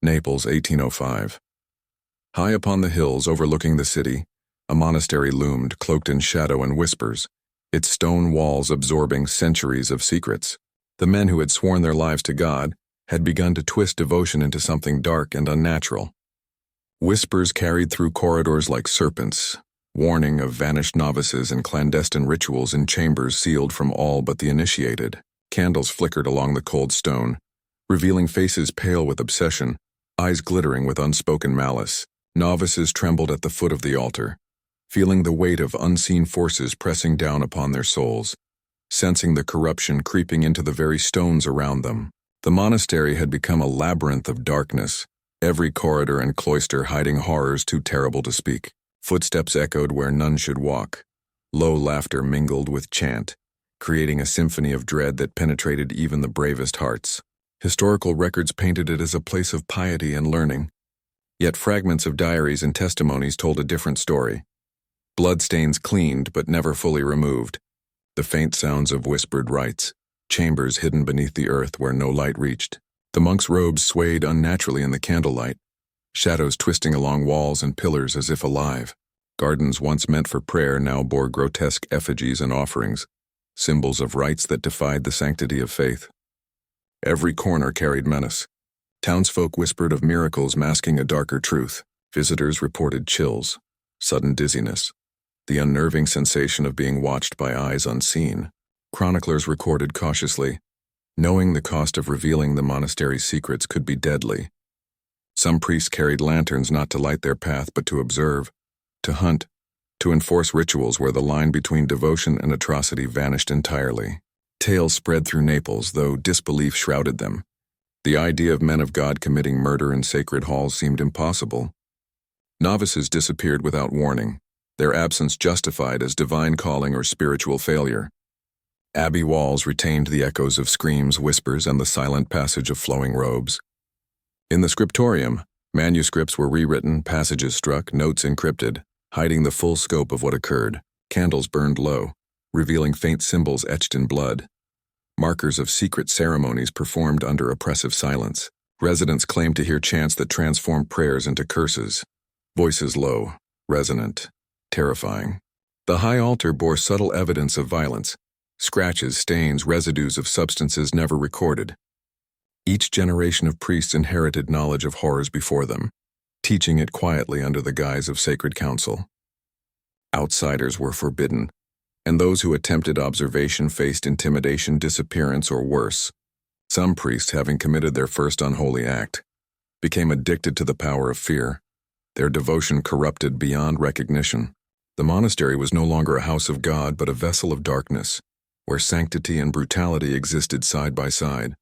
Naples, 1805. High upon the hills overlooking the city, a monastery loomed, cloaked in shadow and whispers, its stone walls absorbing centuries of secrets. The men who had sworn their lives to God had begun to twist devotion into something dark and unnatural. Whispers carried through corridors like serpents, warning of vanished novices and clandestine rituals in chambers sealed from all but the initiated. Candles flickered along the cold stone, revealing faces pale with obsession, eyes glittering with unspoken malice. Novices trembled at the foot of the altar, feeling the weight of unseen forces pressing down upon their souls, sensing the corruption creeping into the very stones around them. The monastery had become a labyrinth of darkness, every corridor and cloister hiding horrors too terrible to speak. Footsteps echoed where none should walk. Low laughter mingled with chant, creating a symphony of dread that penetrated even the bravest hearts. Historical records painted it as a place of piety and learning, yet fragments of diaries and testimonies told a different story. Bloodstains cleaned but never fully removed, the faint sounds of whispered rites, chambers hidden beneath the earth where no light reached. The monks' robes swayed unnaturally in the candlelight, shadows twisting along walls and pillars as if alive. Gardens once meant for prayer now bore grotesque effigies and offerings, symbols of rites that defied the sanctity of faith. Every corner carried menace. Townsfolk whispered of miracles masking a darker truth. Visitors reported chills, sudden dizziness, the unnerving sensation of being watched by eyes unseen. Chroniclers recorded cautiously, knowing the cost of revealing the monastery's secrets could be deadly. Some priests carried lanterns not to light their path but to observe, to hunt, to enforce rituals where the line between devotion and atrocity vanished entirely. Tales spread through Naples, though disbelief shrouded them. The idea of men of God committing murder in sacred halls seemed impossible. Novices disappeared without warning, their absence justified as divine calling or spiritual failure. Abbey walls retained the echoes of screams, whispers, and the silent passage of flowing robes. In the scriptorium, manuscripts were rewritten, passages struck, notes encrypted, hiding the full scope of what occurred. Candles burned low, revealing faint symbols etched in blood, markers of secret ceremonies performed under oppressive silence. Residents claimed to hear chants that transformed prayers into curses, voices low, resonant, terrifying. The high altar bore subtle evidence of violence, scratches, stains, residues of substances never recorded. Each generation of priests inherited knowledge of horrors before them, teaching it quietly under the guise of sacred counsel. Outsiders were forbidden, and those who attempted observation faced intimidation, disappearance, or worse. Some priests, having committed their first unholy act, became addicted to the power of fear, their devotion corrupted beyond recognition. The monastery was no longer a house of God but a vessel of darkness, where sanctity and brutality existed side by side.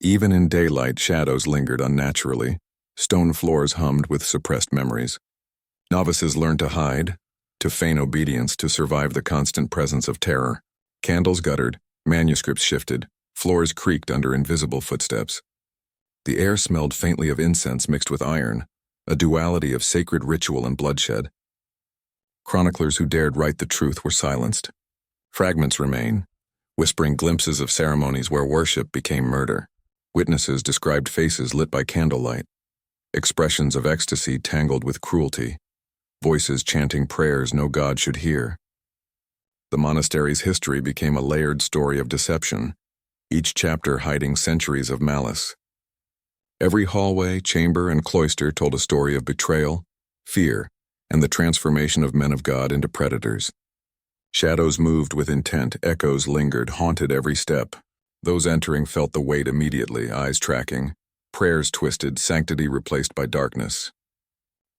Even in daylight, shadows lingered unnaturally, stone floors hummed with suppressed memories. Novices learned to hide, to feign obedience to survive the constant presence of terror. Candles guttered, manuscripts shifted, floors creaked under invisible footsteps. The air smelled faintly of incense mixed with iron, a duality of sacred ritual and bloodshed. Chroniclers who dared write the truth were silenced. Fragments remain, whispering glimpses of ceremonies where worship became murder. Witnesses described faces lit by candlelight, expressions of ecstasy tangled with cruelty, voices chanting prayers no god should hear. The monastery's history became a layered story of deception, each chapter hiding centuries of malice. Every hallway, chamber, and cloister told a story of betrayal, fear, and the transformation of men of God into predators. Shadows moved with intent, echoes lingered, haunted every step. Those entering felt the weight immediately, eyes tracking, prayers twisted, sanctity replaced by darkness.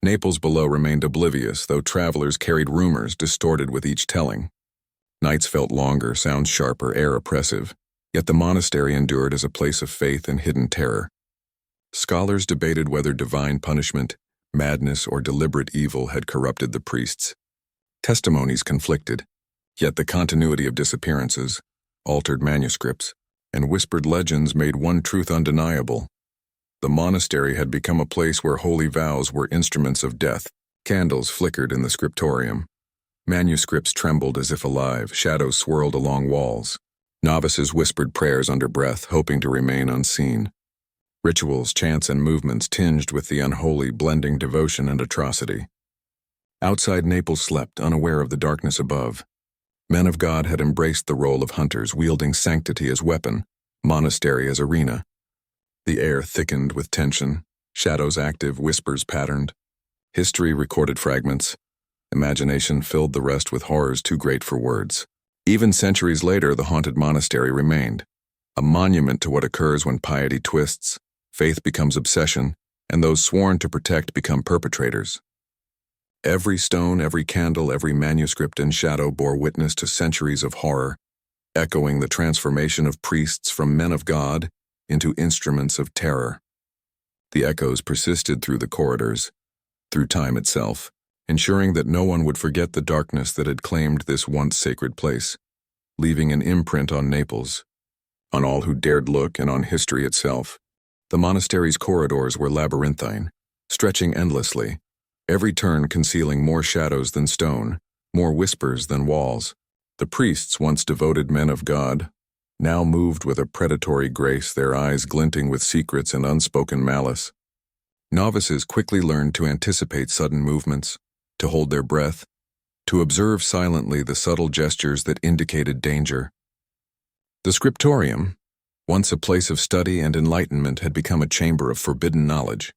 Naples below remained oblivious, though travelers carried rumors distorted with each telling. Nights felt longer, sounds sharper, air oppressive, yet the monastery endured as a place of faith and hidden terror. Scholars debated whether divine punishment, madness, or deliberate evil had corrupted the priests. Testimonies conflicted, yet the continuity of disappearances, altered manuscripts, and whispered legends made one truth undeniable. The monastery had become a place where holy vows were instruments of death. Candles flickered in the scriptorium. Manuscripts trembled as if alive, shadows swirled along walls. Novices whispered prayers under breath, hoping to remain unseen. Rituals, chants, and movements tinged with the unholy, blending devotion and atrocity. Outside Naples slept, unaware of the darkness above. Men of God had embraced the role of hunters, wielding sanctity as weapon, monastery as arena. The air thickened with tension, shadows active, whispers patterned. History recorded fragments. Imagination filled the rest with horrors too great for words. Even centuries later, the haunted monastery remained, a monument to what occurs when piety twists, faith becomes obsession, and those sworn to protect become perpetrators. Every stone, every candle, every manuscript and shadow bore witness to centuries of horror, echoing the transformation of priests from men of God into instruments of terror. The echoes persisted through the corridors, through time itself, ensuring that no one would forget the darkness that had claimed this once sacred place, leaving an imprint on Naples, on all who dared look, and on history itself. The monastery's corridors were labyrinthine, stretching endlessly, every turn concealing more shadows than stone, more whispers than walls. The priests, once devoted men of God, now moved with a predatory grace, their eyes glinting with secrets and unspoken malice. Novices quickly learned to anticipate sudden movements, to hold their breath, to observe silently the subtle gestures that indicated danger. The scriptorium, once a place of study and enlightenment, had become a chamber of forbidden knowledge.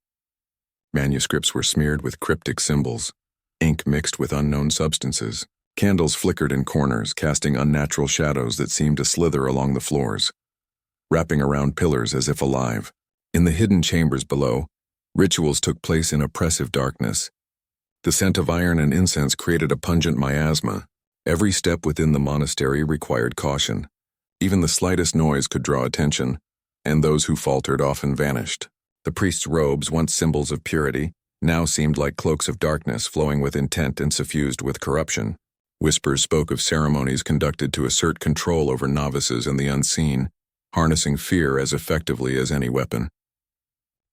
Manuscripts were smeared with cryptic symbols, ink mixed with unknown substances. Candles flickered in corners, casting unnatural shadows that seemed to slither along the floors, wrapping around pillars as if alive. In the hidden chambers below, rituals took place in oppressive darkness. The scent of iron and incense created a pungent miasma. Every step within the monastery required caution. Even the slightest noise could draw attention, and those who faltered often vanished. The priest's robes, once symbols of purity, now seemed like cloaks of darkness, flowing with intent and suffused with corruption. Whispers spoke of ceremonies conducted to assert control over novices and the unseen, harnessing fear as effectively as any weapon.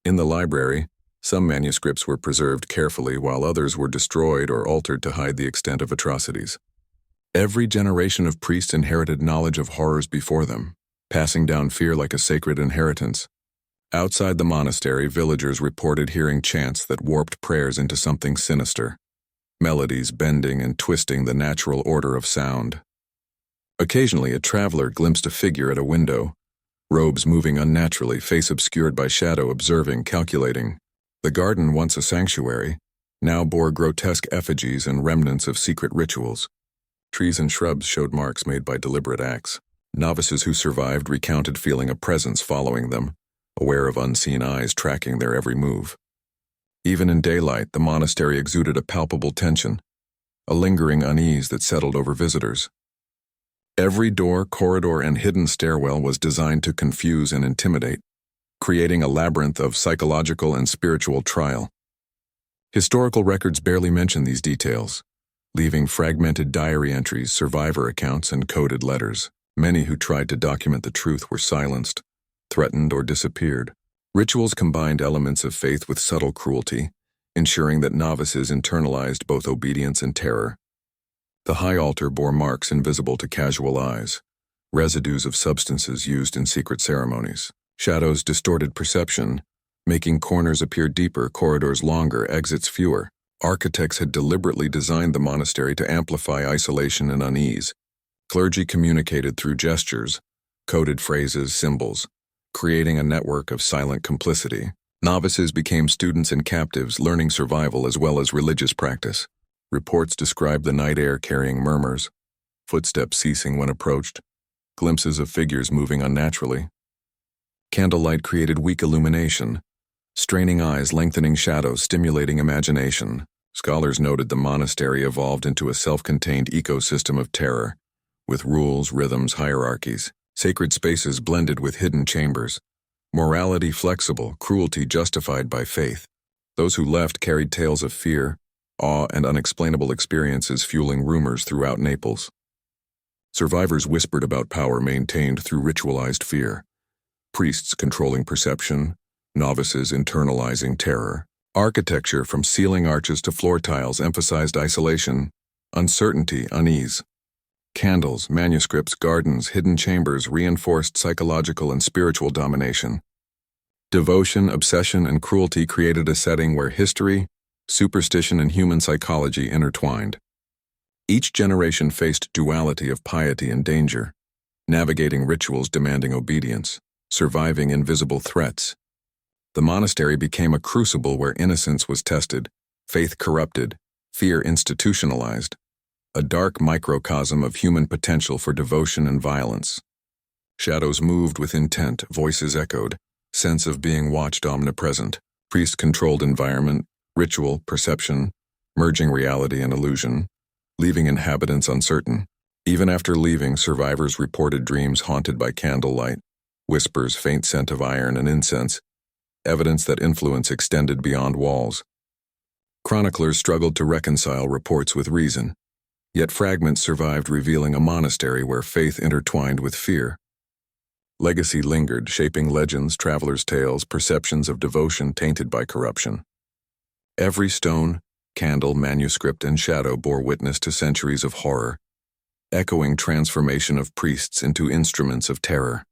In the library, some manuscripts were preserved carefully while others were destroyed or altered to hide the extent of atrocities. Every generation of priests inherited knowledge of horrors before them, passing down fear like a sacred inheritance. Outside the monastery, villagers reported hearing chants that warped prayers into something sinister, melodies bending and twisting the natural order of sound. Occasionally, a traveler glimpsed a figure at a window, robes moving unnaturally, face obscured by shadow, observing, calculating. The garden, once a sanctuary, now bore grotesque effigies and remnants of secret rituals. Trees and shrubs showed marks made by deliberate acts. Novices who survived recounted feeling a presence following them, aware of unseen eyes tracking their every move. Even in daylight, the monastery exuded a palpable tension, a lingering unease that settled over visitors. Every door, corridor, and hidden stairwell was designed to confuse and intimidate, creating a labyrinth of psychological and spiritual trial. Historical records barely mention these details, leaving fragmented diary entries, survivor accounts, and coded letters. Many who tried to document the truth were silenced, threatened, or disappeared. Rituals combined elements of faith with subtle cruelty, ensuring that novices internalized both obedience and terror. The high altar bore marks invisible to casual eyes, residues of substances used in secret ceremonies. Shadows distorted perception, making corners appear deeper, corridors longer, exits fewer. Architects had deliberately designed the monastery to amplify isolation and unease. Clergy communicated through gestures, coded phrases, symbols, creating a network of silent complicity. Novices became students and captives, learning survival as well as religious practice. Reports described the night air carrying murmurs, footsteps ceasing when approached, glimpses of figures moving unnaturally. Candlelight created weak illumination, straining eyes, lengthening shadows, stimulating imagination. Scholars noted the monastery evolved into a self-contained ecosystem of terror, with rules, rhythms, hierarchies. Sacred spaces blended with hidden chambers. Morality flexible, cruelty justified by faith. Those who left carried tales of fear, awe, and unexplainable experiences, fueling rumors throughout Naples. Survivors whispered about power maintained through ritualized fear. Priests controlling perception, novices internalizing terror. Architecture, from ceiling arches to floor tiles, emphasized isolation, uncertainty, unease. Candles, manuscripts, gardens, hidden chambers reinforced psychological and spiritual domination. Devotion, obsession, and cruelty created a setting where history, superstition, and human psychology intertwined. Each generation faced duality of piety and danger, navigating rituals demanding obedience, surviving invisible threats. The monastery became a crucible where innocence was tested, faith corrupted, fear institutionalized, a dark microcosm of human potential for devotion and violence. Shadows moved with intent, voices echoed, sense of being watched omnipresent, priest-controlled environment, ritual, perception, merging reality and illusion, leaving inhabitants uncertain. Even after leaving, survivors reported dreams haunted by candlelight, whispers, faint scent of iron and incense, evidence that influence extended beyond walls. Chroniclers struggled to reconcile reports with reason, yet fragments survived revealing a monastery where faith intertwined with fear. Legacy lingered, shaping legends, travelers' tales, perceptions of devotion tainted by corruption. Every stone, candle, manuscript, and shadow bore witness to centuries of horror, echoing transformation of priests into instruments of terror.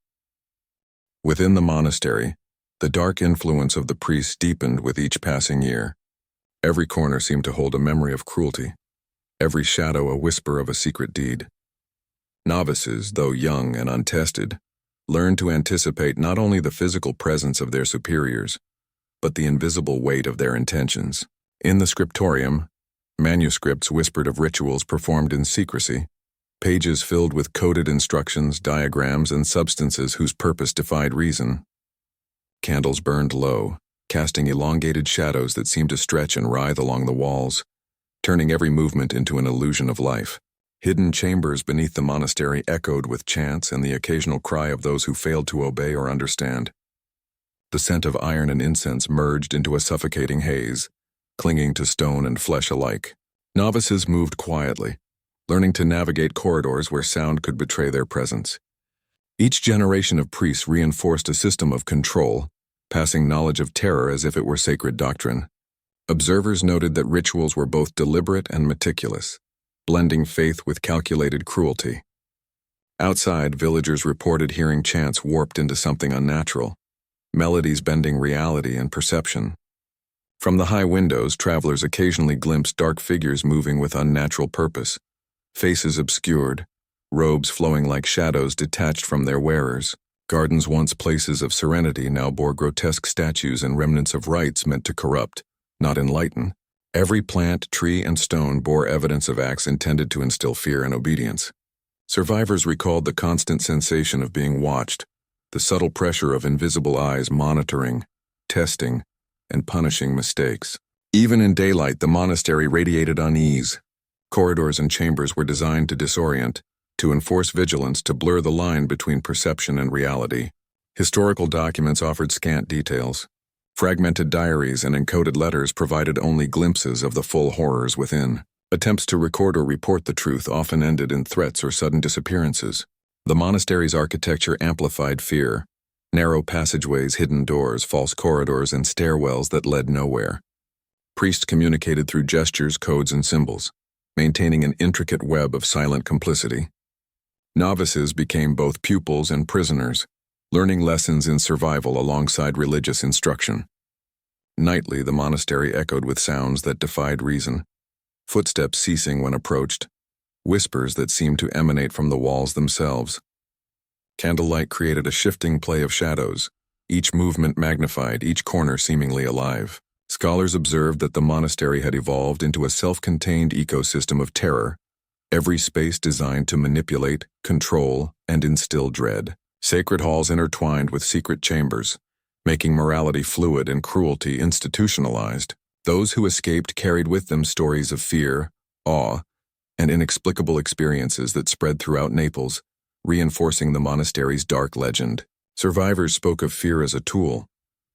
Within the monastery, the dark influence of the priests deepened with each passing year. Every corner seemed to hold a memory of cruelty, every shadow a whisper of a secret deed. Novices, though young and untested, learned to anticipate not only the physical presence of their superiors, but the invisible weight of their intentions. In the scriptorium, manuscripts whispered of rituals performed in secrecy, pages filled with coded instructions, diagrams, and substances whose purpose defied reason. Candles burned low, casting elongated shadows that seemed to stretch and writhe along the walls, turning every movement into an illusion of life. Hidden chambers beneath the monastery echoed with chants and the occasional cry of those who failed to obey or understand. The scent of iron and incense merged into a suffocating haze, clinging to stone and flesh alike. Novices moved quietly, learning to navigate corridors where sound could betray their presence. Each generation of priests reinforced a system of control, passing knowledge of terror as if it were sacred doctrine. Observers noted that rituals were both deliberate and meticulous, blending faith with calculated cruelty. Outside, villagers reported hearing chants warped into something unnatural, melodies bending reality and perception. From the high windows, travelers occasionally glimpsed dark figures moving with unnatural purpose, faces obscured, robes flowing like shadows detached from their wearers. Gardens once places of serenity now bore grotesque statues and remnants of rites meant to corrupt, not enlighten. Every plant, tree, and stone bore evidence of acts intended to instill fear and obedience. Survivors recalled the constant sensation of being watched, the subtle pressure of invisible eyes monitoring, testing, and punishing mistakes. Even in daylight, the monastery radiated unease. Corridors and chambers were designed to disorient, to enforce vigilance, to blur the line between perception and reality. Historical documents offered scant details. Fragmented diaries and encoded letters provided only glimpses of the full horrors within. Attempts to record or report the truth often ended in threats or sudden disappearances. The monastery's architecture amplified fear. Narrow passageways, hidden doors, false corridors, and stairwells that led nowhere. Priests communicated through gestures, codes, and symbols, maintaining an intricate web of silent complicity. Novices became both pupils and prisoners, learning lessons in survival alongside religious instruction. Nightly, the monastery echoed with sounds that defied reason, footsteps ceasing when approached, whispers that seemed to emanate from the walls themselves. Candlelight created a shifting play of shadows, each movement magnified, each corner seemingly alive. Scholars observed that the monastery had evolved into a self-contained ecosystem of terror, every space designed to manipulate, control, and instill dread. Sacred halls intertwined with secret chambers, making morality fluid and cruelty institutionalized. Those who escaped carried with them stories of fear, awe, and inexplicable experiences that spread throughout Naples, reinforcing the monastery's dark legend. Survivors spoke of fear as a tool,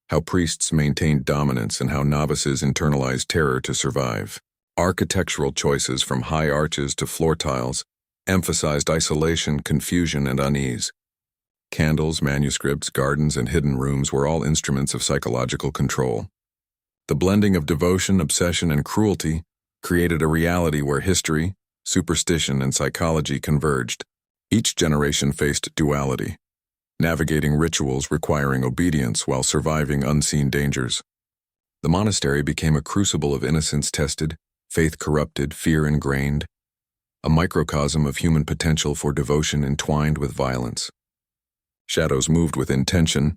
how priests maintained dominance and how novices internalized terror to survive. Architectural choices from high arches to floor tiles emphasized isolation, confusion, and unease. Candles, manuscripts, gardens, and hidden rooms were all instruments of psychological control. The blending of devotion, obsession, and cruelty created a reality where history, superstition, and psychology converged. Each generation faced duality, navigating rituals requiring obedience while surviving unseen dangers. The monastery became a crucible of innocence tested, faith corrupted, fear ingrained, a microcosm of human potential for devotion entwined with violence. Shadows moved with intention,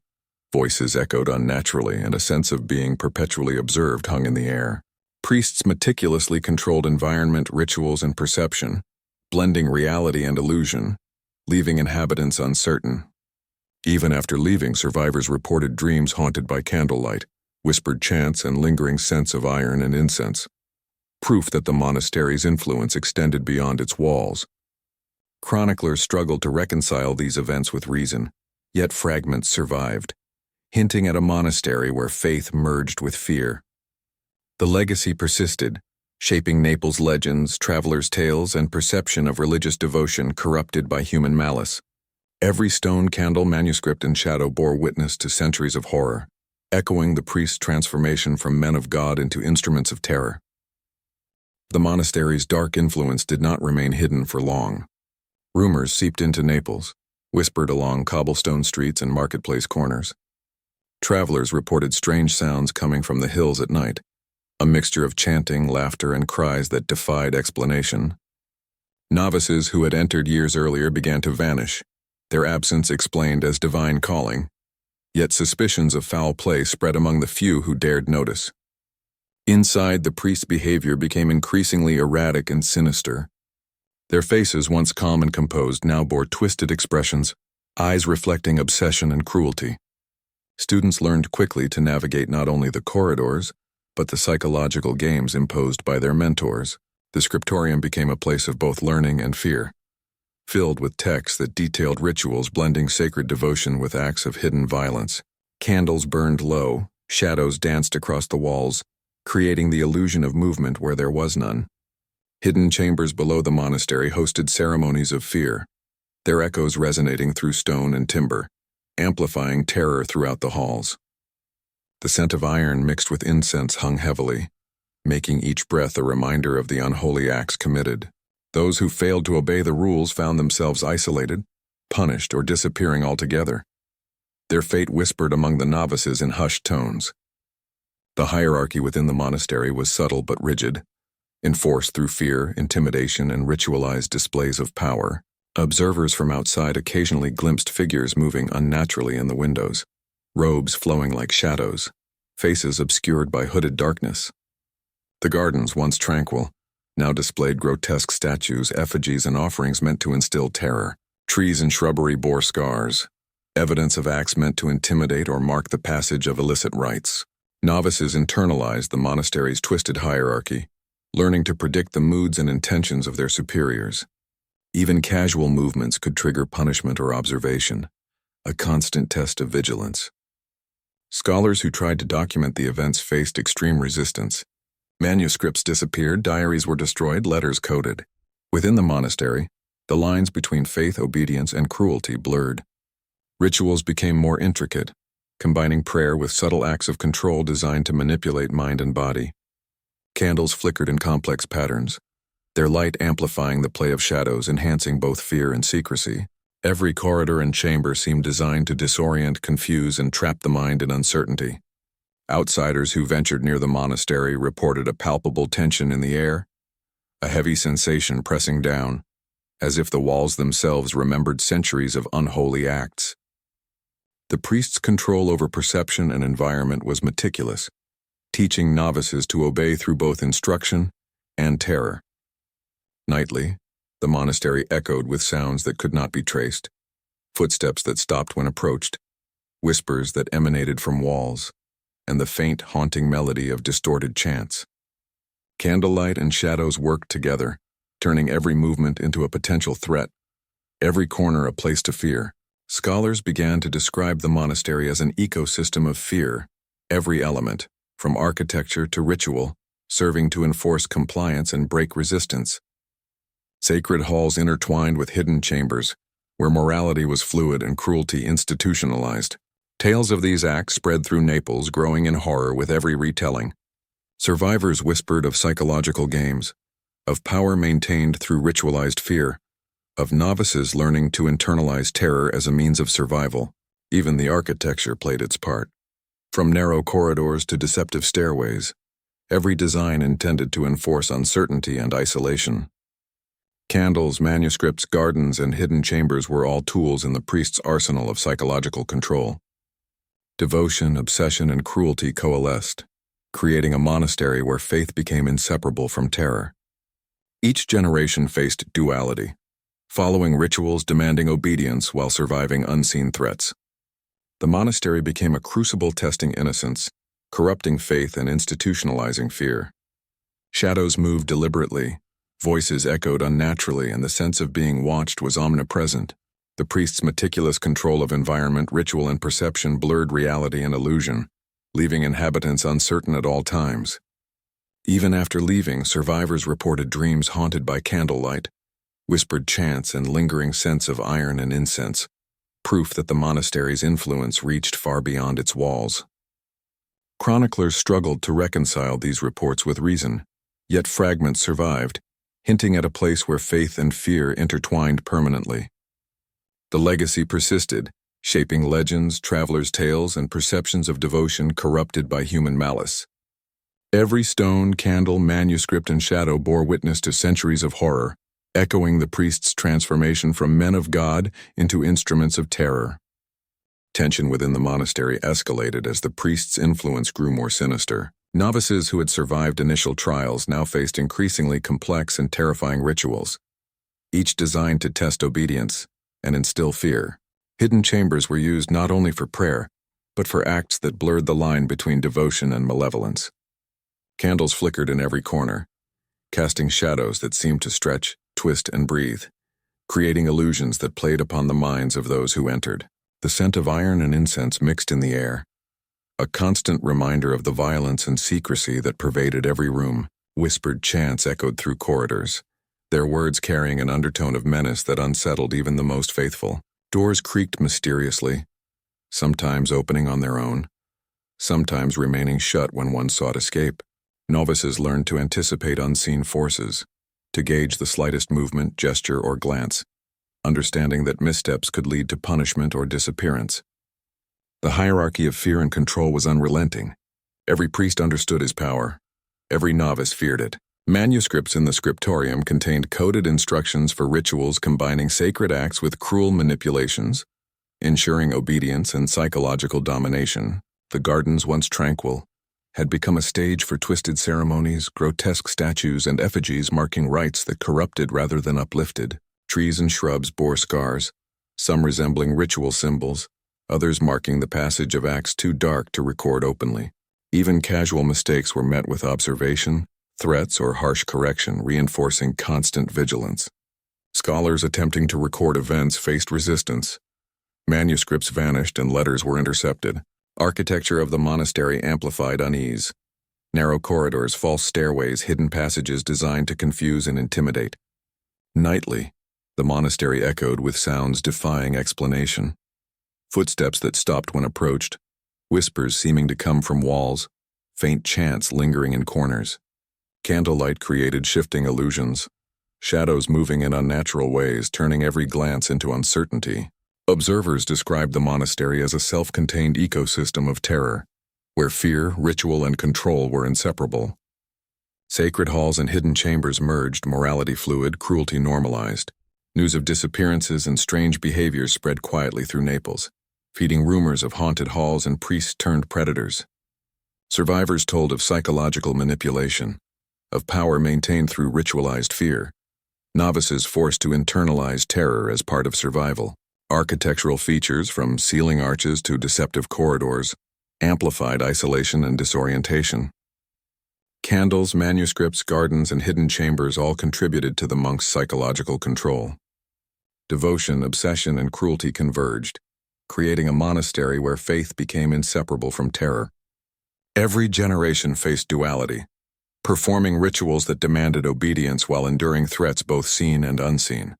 voices echoed unnaturally, and a sense of being perpetually observed hung in the air. Priests meticulously controlled environment, rituals, and perception, blending reality and illusion, leaving inhabitants uncertain. Even after leaving, survivors reported dreams haunted by candlelight, whispered chants, and lingering scents of iron and incense, proof that the monastery's influence extended beyond its walls. Chroniclers struggled to reconcile these events with reason, yet fragments survived, hinting at a monastery where faith merged with fear. The legacy persisted, shaping Naples' legends, travelers' tales, and perception of religious devotion corrupted by human malice. Every stone, candle, manuscript, and shadow bore witness to centuries of horror, echoing the priest's transformation from men of God into instruments of terror. The monastery's dark influence did not remain hidden for long. Rumors seeped into Naples, whispered along cobblestone streets and marketplace corners. Travelers reported strange sounds coming from the hills at night, a mixture of chanting, laughter, and cries that defied explanation. Novices who had entered years earlier began to vanish, their absence explained as divine calling, yet suspicions of foul play spread among the few who dared notice. Inside, the priest's behavior became increasingly erratic and sinister. Their faces, once calm and composed, now bore twisted expressions, eyes reflecting obsession and cruelty. Students learned quickly to navigate not only the corridors, but the psychological games imposed by their mentors. The scriptorium became a place of both learning and fear, filled with texts that detailed rituals blending sacred devotion with acts of hidden violence. Candles burned low, shadows danced across the walls, creating the illusion of movement where there was none. Hidden chambers below the monastery hosted ceremonies of fear, their echoes resonating through stone and timber, amplifying terror throughout the halls. The scent of iron mixed with incense hung heavily, making each breath a reminder of the unholy acts committed. Those who failed to obey the rules found themselves isolated, punished, or disappearing altogether. Their fate whispered among the novices in hushed tones. The hierarchy within the monastery was subtle but rigid, enforced through fear, intimidation, and ritualized displays of power. Observers from outside occasionally glimpsed figures moving unnaturally in the windows, robes flowing like shadows, faces obscured by hooded darkness. The gardens, once tranquil, now displayed grotesque statues, effigies, and offerings meant to instill terror. Trees and shrubbery bore scars, evidence of acts meant to intimidate or mark the passage of illicit rites. Novices internalized the monastery's twisted hierarchy, learning to predict the moods and intentions of their superiors. Even casual movements could trigger punishment or observation, a constant test of vigilance. Scholars who tried to document the events faced extreme resistance. Manuscripts disappeared, diaries were destroyed, letters coded. Within the monastery, the lines between faith, obedience, and cruelty blurred. Rituals became more intricate, combining prayer with subtle acts of control designed to manipulate mind and body. Candles flickered in complex patterns, their light amplifying the play of shadows, enhancing both fear and secrecy. Every corridor and chamber seemed designed to disorient, confuse, and trap the mind in uncertainty. Outsiders who ventured near the monastery reported a palpable tension in the air, a heavy sensation pressing down, as if the walls themselves remembered centuries of unholy acts. The priest's control over perception and environment was meticulous, teaching novices to obey through both instruction and terror. Nightly, the monastery echoed with sounds that could not be traced, footsteps that stopped when approached, whispers that emanated from walls, and the faint, haunting melody of distorted chants. Candlelight and shadows worked together, turning every movement into a potential threat, every corner a place to fear. Scholars began to describe the monastery as an ecosystem of fear, every element, from architecture to ritual, serving to enforce compliance and break resistance. Sacred halls intertwined with hidden chambers, where morality was fluid and cruelty institutionalized. Tales of these acts spread through Naples, growing in horror with every retelling. Survivors whispered of psychological games, of power maintained through ritualized fear, of novices learning to internalize terror as a means of survival. Even the architecture played its part. From narrow corridors to deceptive stairways, every design intended to enforce uncertainty and isolation. Candles, manuscripts, gardens, and hidden chambers were all tools in the priest's arsenal of psychological control. Devotion, obsession, and cruelty coalesced, creating a monastery where faith became inseparable from terror. Each generation faced duality, following rituals demanding obedience while surviving unseen threats. The monastery became a crucible testing innocence, corrupting faith and institutionalizing fear. Shadows moved deliberately, voices echoed unnaturally, and the sense of being watched was omnipresent. The priest's meticulous control of environment, ritual, and perception blurred reality and illusion, leaving inhabitants uncertain at all times. Even after leaving, survivors reported dreams haunted by candlelight, whispered chants, and lingering scents of iron and incense, proof that the monastery's influence reached far beyond its walls. Chroniclers struggled to reconcile these reports with reason, yet fragments survived, hinting at a place where faith and fear intertwined permanently. The legacy persisted, shaping legends, travelers' tales, and perceptions of devotion corrupted by human malice. Every stone, candle, manuscript, and shadow bore witness to centuries of horror, echoing the priest's transformation from men of God into instruments of terror. Tension within the monastery escalated as the priest's influence grew more sinister. Novices who had survived initial trials now faced increasingly complex and terrifying rituals, each designed to test obedience and instill fear. Hidden chambers were used not only for prayer, but for acts that blurred the line between devotion and malevolence. Candles flickered in every corner, casting shadows that seemed to stretch, twist, and breathe, creating illusions that played upon the minds of those who entered. The scent of iron and incense mixed in the air, a constant reminder of the violence and secrecy that pervaded every room. Whispered chants echoed through corridors, their words carrying an undertone of menace that unsettled even the most faithful. Doors creaked mysteriously, sometimes opening on their own, sometimes remaining shut when one sought escape. Novices learned to anticipate unseen forces, to gauge the slightest movement, gesture, or glance, understanding that missteps could lead to punishment or disappearance. The hierarchy of fear and control was unrelenting. Every priest understood his power. Every novice feared it. Manuscripts in the scriptorium contained coded instructions for rituals combining sacred acts with cruel manipulations, ensuring obedience and psychological domination. The gardens, once tranquil, had become a stage for twisted ceremonies, grotesque statues, and effigies marking rites that corrupted rather than uplifted. Trees and shrubs bore scars, some resembling ritual symbols, others marking the passage of acts too dark to record openly. Even casual mistakes were met with observation, threats, or harsh correction, reinforcing constant vigilance. Scholars attempting to record events faced resistance. Manuscripts vanished and letters were intercepted. Architecture of the monastery amplified unease. Narrow corridors, false stairways, hidden passages designed to confuse and intimidate. Nightly, the monastery echoed with sounds defying explanation. Footsteps that stopped when approached, whispers seeming to come from walls, faint chants lingering in corners. Candlelight created shifting illusions, shadows moving in unnatural ways, turning every glance into uncertainty. Observers described the monastery as a self-contained ecosystem of terror, where fear, ritual, and control were inseparable. Sacred halls and hidden chambers merged, morality fluid, cruelty normalized. News of disappearances and strange behaviors spread quietly through Naples, feeding rumors of haunted halls and priests-turned-predators. Survivors told of psychological manipulation, of power maintained through ritualized fear, novices forced to internalize terror as part of survival. Architectural features, from ceiling arches to deceptive corridors, amplified isolation and disorientation. Candles, manuscripts, gardens, and hidden chambers all contributed to the monks' psychological control. Devotion, obsession, and cruelty converged, creating a monastery where faith became inseparable from terror. Every generation faced duality, performing rituals that demanded obedience while enduring threats both seen and unseen.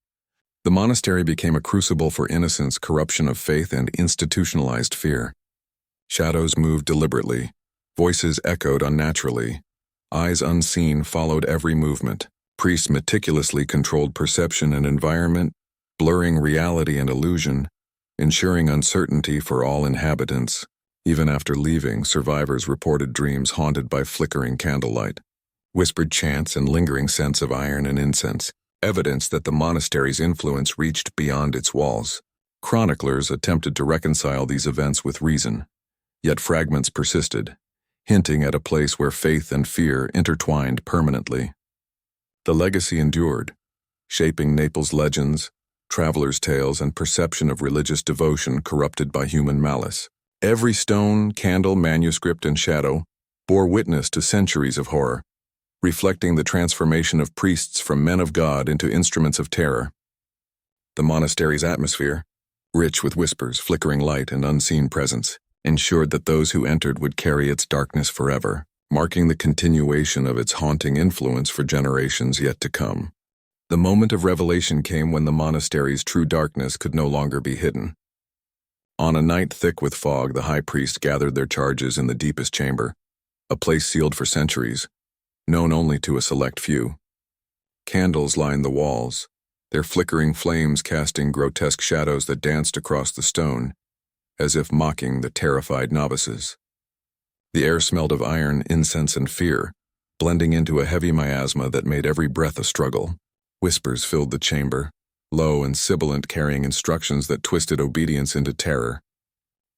The monastery became a crucible for innocence, corruption of faith, and institutionalized fear. Shadows moved deliberately, voices echoed unnaturally, eyes unseen followed every movement. Priests meticulously controlled perception and environment, blurring reality and illusion, ensuring uncertainty for all inhabitants. Even after leaving, survivors reported dreams haunted by flickering candlelight, whispered chants, and lingering scents of iron and incense, evidence that the monastery's influence reached beyond its walls. Chroniclers attempted to reconcile these events with reason, yet fragments persisted, hinting at a place where faith and fear intertwined permanently. The legacy endured, shaping Naples' legends, travelers' tales, and perception of religious devotion corrupted by human malice. Every stone, candle, manuscript, and shadow bore witness to centuries of horror, reflecting the transformation of priests from men of God into instruments of terror. The monastery's atmosphere, rich with whispers, flickering light, and unseen presence, ensured that those who entered would carry its darkness forever, marking the continuation of its haunting influence for generations yet to come. The moment of revelation came when the monastery's true darkness could no longer be hidden. On a night thick with fog, the high priest gathered their charges in the deepest chamber, a place sealed for centuries, known only to a select few. Candles lined the walls, their flickering flames casting grotesque shadows that danced across the stone, as if mocking the terrified novices. The air smelled of iron, incense, and fear, blending into a heavy miasma that made every breath a struggle. Whispers filled the chamber, low and sibilant, carrying instructions that twisted obedience into terror.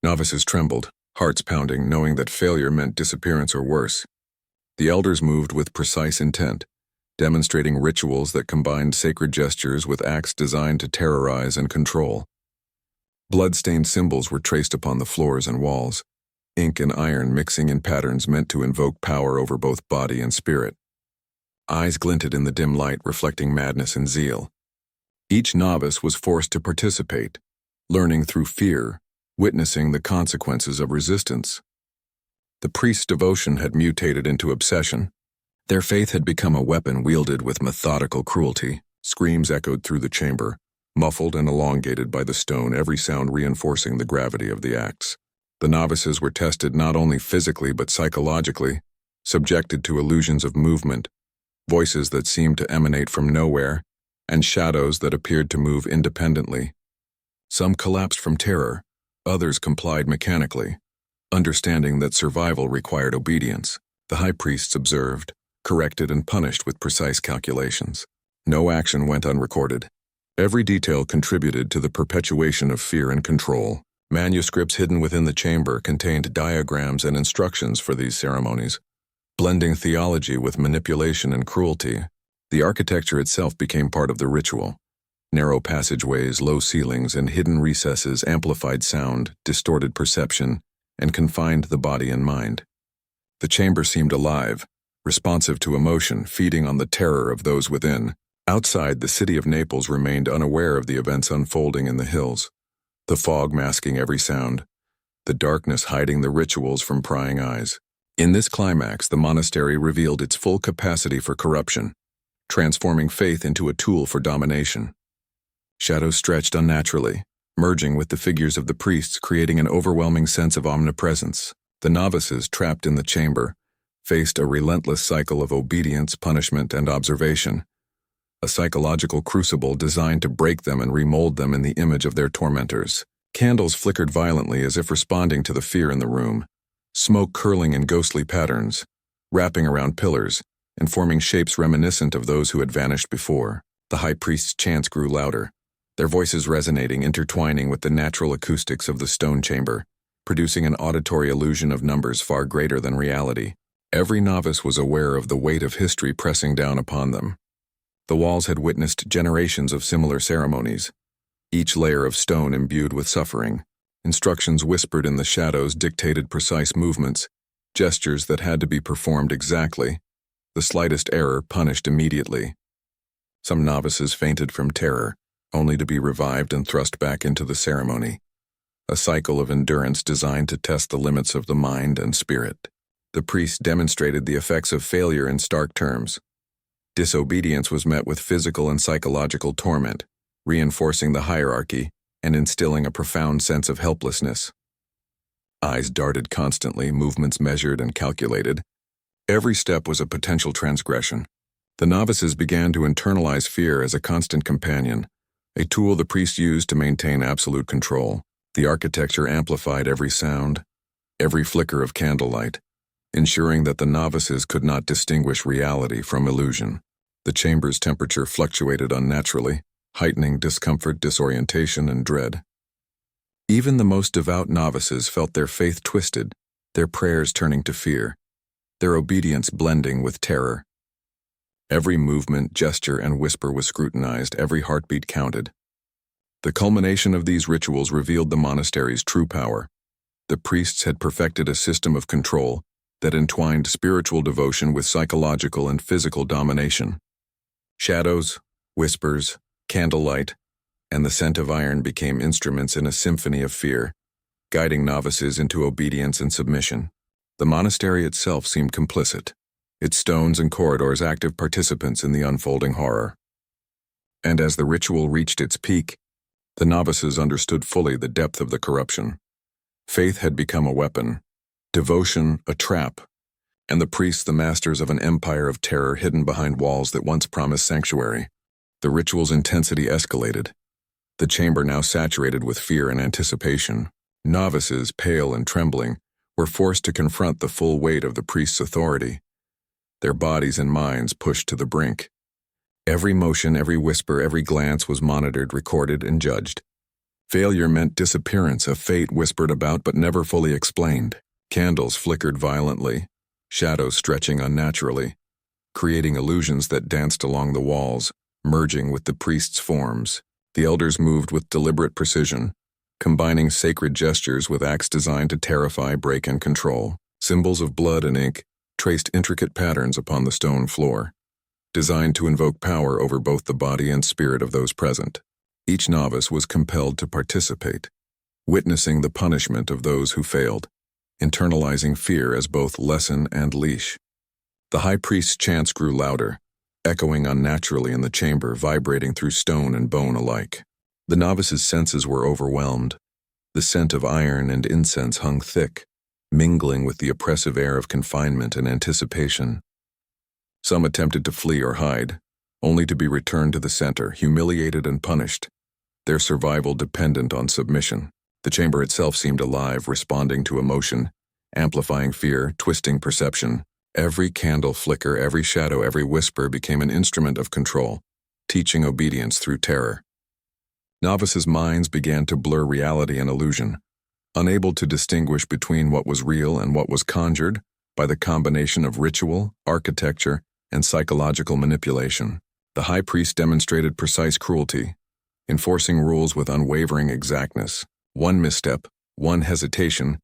Novices trembled, hearts pounding, knowing that failure meant disappearance or worse. The elders moved with precise intent, demonstrating rituals that combined sacred gestures with acts designed to terrorize and control. Blood-stained symbols were traced upon the floors and walls, ink and iron mixing in patterns meant to invoke power over both body and spirit. Eyes glinted in the dim light, reflecting madness and zeal. Each novice was forced to participate, learning through fear, witnessing the consequences of resistance. The priest's devotion had mutated into obsession. Their faith had become a weapon wielded with methodical cruelty. Screams echoed through the chamber, muffled and elongated by the stone, every sound reinforcing the gravity of the acts. The novices were tested not only physically but psychologically, subjected to illusions of movement, voices that seemed to emanate from nowhere, and shadows that appeared to move independently. Some collapsed from terror, others complied mechanically, understanding that survival required obedience. The high priests observed, corrected, and punished with precise calculations. No action went unrecorded. Every detail contributed to the perpetuation of fear and control. Manuscripts hidden within the chamber contained diagrams and instructions for these ceremonies, blending theology with manipulation and cruelty. The architecture itself became part of the ritual. Narrow passageways, low ceilings, and hidden recesses amplified sound, distorted perception, and confined the body and mind. The chamber seemed alive, responsive to emotion, feeding on the terror of those within. Outside, the city of Naples remained unaware of the events unfolding in the hills, the fog masking every sound, the darkness hiding the rituals from prying eyes. In this climax, the monastery revealed its full capacity for corruption, transforming faith into a tool for domination. Shadows stretched unnaturally, merging with the figures of the priests, creating an overwhelming sense of omnipresence. The novices, trapped in the chamber, faced a relentless cycle of obedience, punishment, and observation, a psychological crucible designed to break them and remold them in the image of their tormentors. Candles flickered violently as if responding to the fear in the room, smoke curling in ghostly patterns, wrapping around pillars, and forming shapes reminiscent of those who had vanished before. The high priest's chants grew louder, their voices resonating, intertwining with the natural acoustics of the stone chamber, producing an auditory illusion of numbers far greater than reality. Every novice was aware of the weight of history pressing down upon them. The walls had witnessed generations of similar ceremonies, each layer of stone imbued with suffering. Instructions whispered in the shadows dictated precise movements, gestures that had to be performed exactly, the slightest error punished immediately. Some novices fainted from terror, only to be revived and thrust back into the ceremony, a cycle of endurance designed to test the limits of the mind and spirit. The priest demonstrated the effects of failure in stark terms. Disobedience was met with physical and psychological torment, reinforcing the hierarchy and instilling a profound sense of helplessness. Eyes darted constantly, movements measured and calculated. Every step was a potential transgression. The novices began to internalize fear as a constant companion, a tool the priest used to maintain absolute control. The architecture amplified every sound, every flicker of candlelight, ensuring that the novices could not distinguish reality from illusion. The chamber's temperature fluctuated unnaturally, heightening discomfort, disorientation, and dread. Even the most devout novices felt their faith twisted, their prayers turning to fear, their obedience blending with terror. Every movement, gesture, and whisper was scrutinized, every heartbeat counted. The culmination of these rituals revealed the monastery's true power. The priests had perfected a system of control that entwined spiritual devotion with psychological and physical domination. Shadows, whispers, candlelight, and the scent of iron became instruments in a symphony of fear, guiding novices into obedience and submission. The monastery itself seemed complicit, its stones and corridors active participants in the unfolding horror. And as the ritual reached its peak, the novices understood fully the depth of the corruption. Faith had become a weapon, devotion a trap, and the priests the masters of an empire of terror hidden behind walls that once promised sanctuary. The ritual's intensity escalated, the chamber now saturated with fear and anticipation. Novices, pale and trembling, were forced to confront the full weight of the priest's authority, their bodies and minds pushed to the brink. Every motion, every whisper, every glance was monitored, recorded, and judged. Failure meant disappearance, a fate whispered about but never fully explained. Candles flickered violently, shadows stretching unnaturally, creating illusions that danced along the walls, merging with the priest's forms. The elders moved with deliberate precision, combining sacred gestures with acts designed to terrify, break, and control. Symbols of blood and ink traced intricate patterns upon the stone floor, designed to invoke power over both the body and spirit of those present. Each novice was compelled to participate, witnessing the punishment of those who failed, internalizing fear as both lesson and leash. The high priest's chants grew louder, echoing unnaturally in the chamber, vibrating through stone and bone alike. The novices' senses were overwhelmed. The scent of iron and incense hung thick, mingling with the oppressive air of confinement and anticipation. Some attempted to flee or hide, only to be returned to the center, humiliated and punished, their survival dependent on submission. The chamber itself seemed alive, responding to emotion, amplifying fear, twisting perception. Every candle flicker, every shadow, every whisper became an instrument of control, teaching obedience through terror. Novices' minds began to blur reality and illusion, unable to distinguish between what was real and what was conjured by the combination of ritual, architecture, and psychological manipulation. The high priest demonstrated precise cruelty, enforcing rules with unwavering exactness. One misstep, one hesitation,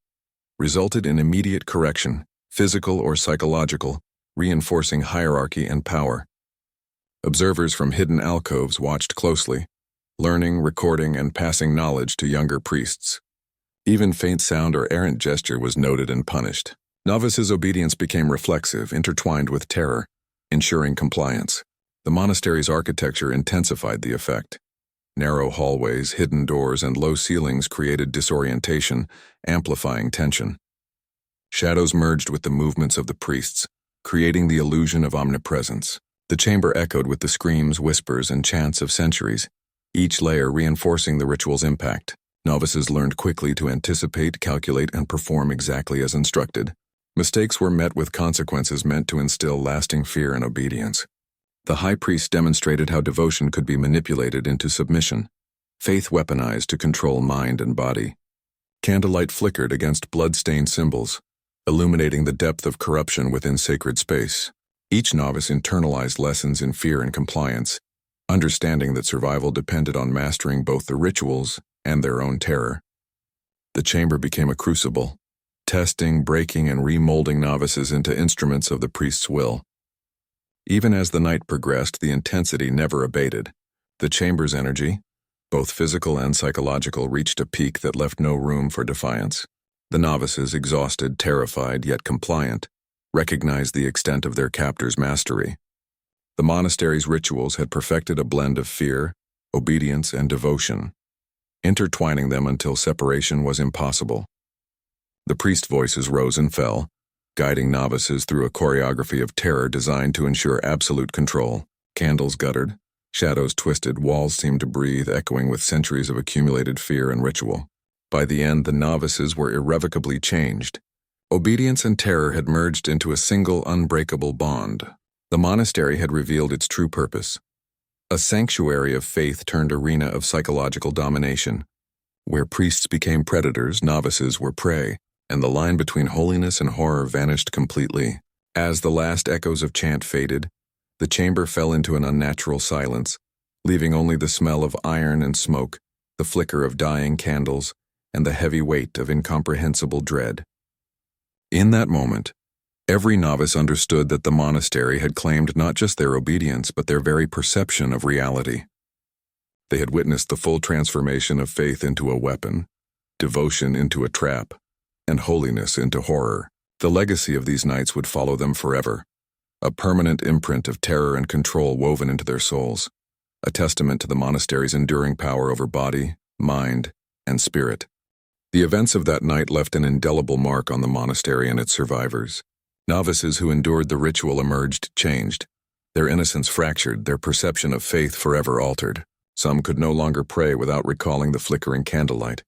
resulted in immediate correction, physical or psychological, reinforcing hierarchy and power. Observers from hidden alcoves watched closely, learning, recording, and passing knowledge to younger priests. Even faint sound or errant gesture was noted and punished. Novices' obedience became reflexive, intertwined with terror, ensuring compliance. The monastery's architecture intensified the effect. Narrow hallways, hidden doors, and low ceilings created disorientation, amplifying tension. Shadows merged with the movements of the priests, creating the illusion of omnipresence. The chamber echoed with the screams, whispers, and chants of centuries, each layer reinforcing the ritual's impact. Novices learned quickly to anticipate, calculate, and perform exactly as instructed. Mistakes were met with consequences meant to instill lasting fear and obedience. The high priest demonstrated how devotion could be manipulated into submission, faith weaponized to control mind and body. Candlelight flickered against blood-stained symbols, illuminating the depth of corruption within sacred space. Each novice internalized lessons in fear and compliance, understanding that survival depended on mastering both the rituals and their own terror. The chamber became a crucible, testing, breaking, and remolding novices into instruments of the priest's will. Even as the night progressed, the intensity never abated. The chamber's energy, both physical and psychological, reached a peak that left no room for defiance. The novices, exhausted, terrified, yet compliant, recognized the extent of their captor's mastery. The monastery's rituals had perfected a blend of fear, obedience, and devotion, intertwining them until separation was impossible. The priest's voices rose and fell, guiding novices through a choreography of terror designed to ensure absolute control. Candles guttered, Shadows twisted, walls seemed to breathe, echoing with centuries of accumulated fear and ritual. By the end, the novices were irrevocably changed. Obedience and terror had merged into a single, unbreakable bond. The monastery had revealed its true purpose. A sanctuary of faith turned arena of psychological domination. Where priests became predators, novices were prey, and the line between holiness and horror vanished completely. As the last echoes of chant faded, the chamber fell into an unnatural silence, leaving only the smell of iron and smoke, the flicker of dying candles, and the heavy weight of incomprehensible dread. In that moment, every novice understood that the monastery had claimed not just their obedience but their very perception of reality. They had witnessed the full transformation of faith into a weapon, devotion into a trap, and holiness into horror. The legacy of these nights would follow them forever, a permanent imprint of terror and control woven into their souls, a testament to the monastery's enduring power over body, mind, and spirit. The events of that night left an indelible mark on the monastery and its survivors. Novices who endured the ritual emerged changed, their innocence fractured, their perception of faith forever altered. Some could no longer pray without recalling the flickering candlelight,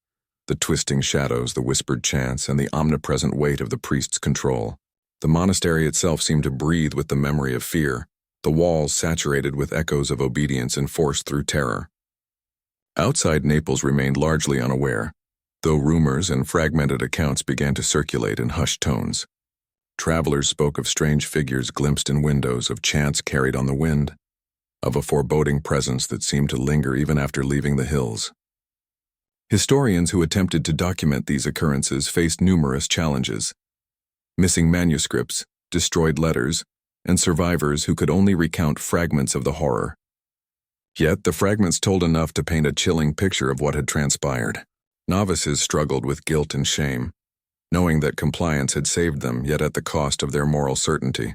the twisting shadows, the whispered chants, and the omnipresent weight of the priest's control. The monastery itself seemed to breathe with the memory of fear, the walls saturated with echoes of obedience enforced through terror. Outside Naples remained largely unaware, though rumors and fragmented accounts began to circulate in hushed tones. Travelers spoke of strange figures glimpsed in windows, of chants carried on the wind, of a foreboding presence that seemed to linger even after leaving the hills. Historians who attempted to document these occurrences faced numerous challenges. Missing manuscripts, destroyed letters, and survivors who could only recount fragments of the horror. Yet the fragments told enough to paint a chilling picture of what had transpired. Novices struggled with guilt and shame, knowing that compliance had saved them, yet at the cost of their moral certainty.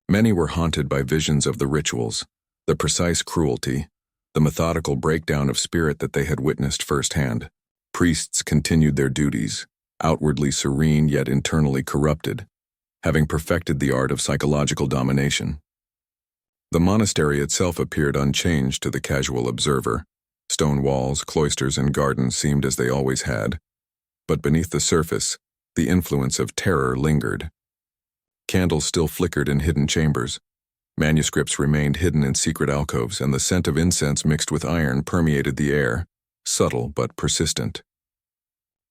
Many were haunted by visions of the rituals, the precise cruelty, the methodical breakdown of spirit that they had witnessed firsthand. Priests continued their duties, outwardly serene yet internally corrupted, having perfected the art of psychological domination. The monastery itself appeared unchanged to the casual observer. Stone walls, cloisters, and gardens seemed as they always had, but beneath the surface, the influence of terror lingered. Candles still flickered in hidden chambers. Manuscripts remained hidden in secret alcoves, and the scent of incense mixed with iron permeated the air, subtle but persistent.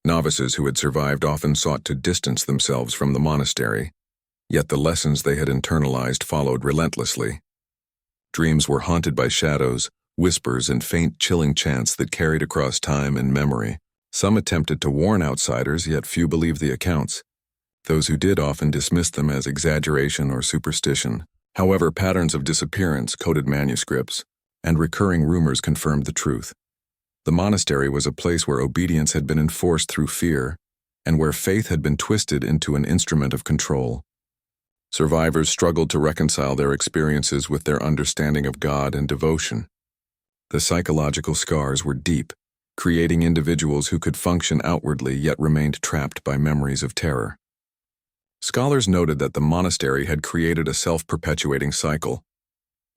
Novices who had survived often sought to distance themselves from the monastery, yet the lessons they had internalized followed relentlessly. Dreams were haunted by shadows, whispers, and faint, chilling chants that carried across time and memory. Some attempted to warn outsiders, yet few believed the accounts. Those who did often dismissed them as exaggeration or superstition. However, patterns of disappearance, coded manuscripts, and recurring rumors confirmed the truth. The monastery was a place where obedience had been enforced through fear, and where faith had been twisted into an instrument of control. Survivors struggled to reconcile their experiences with their understanding of God and devotion. The psychological scars were deep, creating individuals who could function outwardly yet remained trapped by memories of terror. Scholars noted that the monastery had created a self-perpetuating cycle.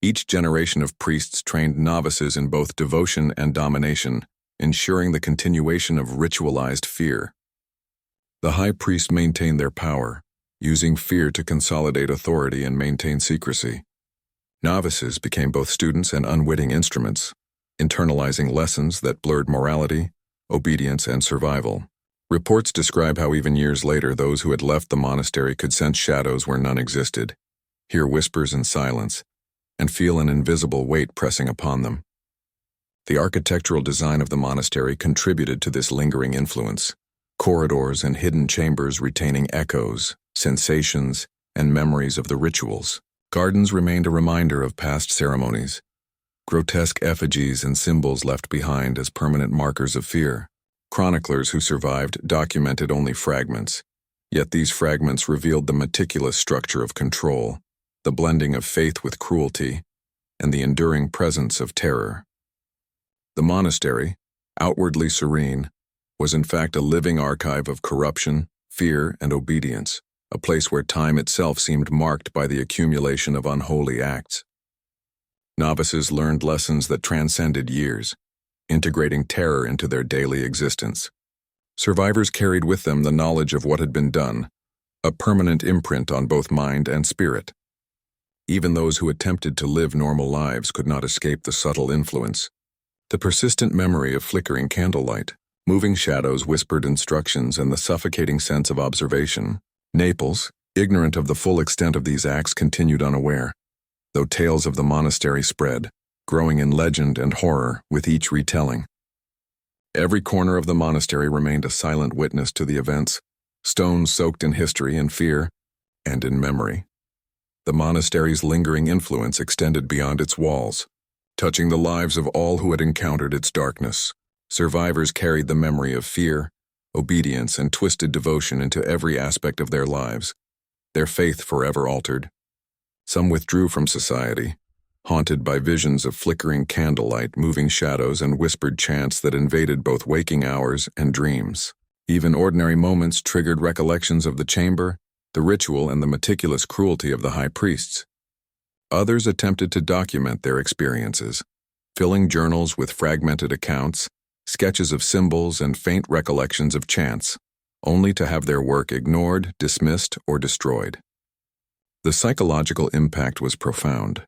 Each generation of priests trained novices in both devotion and domination, ensuring the continuation of ritualized fear. The high priests maintained their power, using fear to consolidate authority and maintain secrecy. Novices became both students and unwitting instruments, internalizing lessons that blurred morality, obedience, and survival. Reports describe how even years later those who had left the monastery could sense shadows where none existed, hear whispers in silence, and feel an invisible weight pressing upon them. The architectural design of the monastery contributed to this lingering influence. Corridors and hidden chambers retaining echoes, sensations, and memories of the rituals. Gardens remained a reminder of past ceremonies. Grotesque effigies and symbols left behind as permanent markers of fear. Chroniclers who survived documented only fragments, yet these fragments revealed the meticulous structure of control, the blending of faith with cruelty, and the enduring presence of terror. The monastery, outwardly serene, was in fact a living archive of corruption, fear, and obedience, a place where time itself seemed marked by the accumulation of unholy acts. Novices learned lessons that transcended years, integrating terror into their daily existence. Survivors carried with them the knowledge of what had been done, a permanent imprint on both mind and spirit. Even those who attempted to live normal lives could not escape the subtle influence. The persistent memory of flickering candlelight, moving shadows, whispered instructions, and the suffocating sense of observation. Naples, ignorant of the full extent of these acts, continued unaware, though tales of the monastery spread, growing in legend and horror with each retelling. Every corner of the monastery remained a silent witness to the events, stones soaked in history and fear, and in memory. The monastery's lingering influence extended beyond its walls, touching the lives of all who had encountered its darkness. Survivors carried the memory of fear, obedience, and twisted devotion into every aspect of their lives, their faith forever altered. Some withdrew from society, haunted by visions of flickering candlelight, moving shadows, and whispered chants that invaded both waking hours and dreams. Even ordinary moments triggered recollections of the chamber, the ritual, and the meticulous cruelty of the high priests. Others attempted to document their experiences, filling journals with fragmented accounts, sketches of symbols, and faint recollections of chants, only to have their work ignored, dismissed, or destroyed. The psychological impact was profound.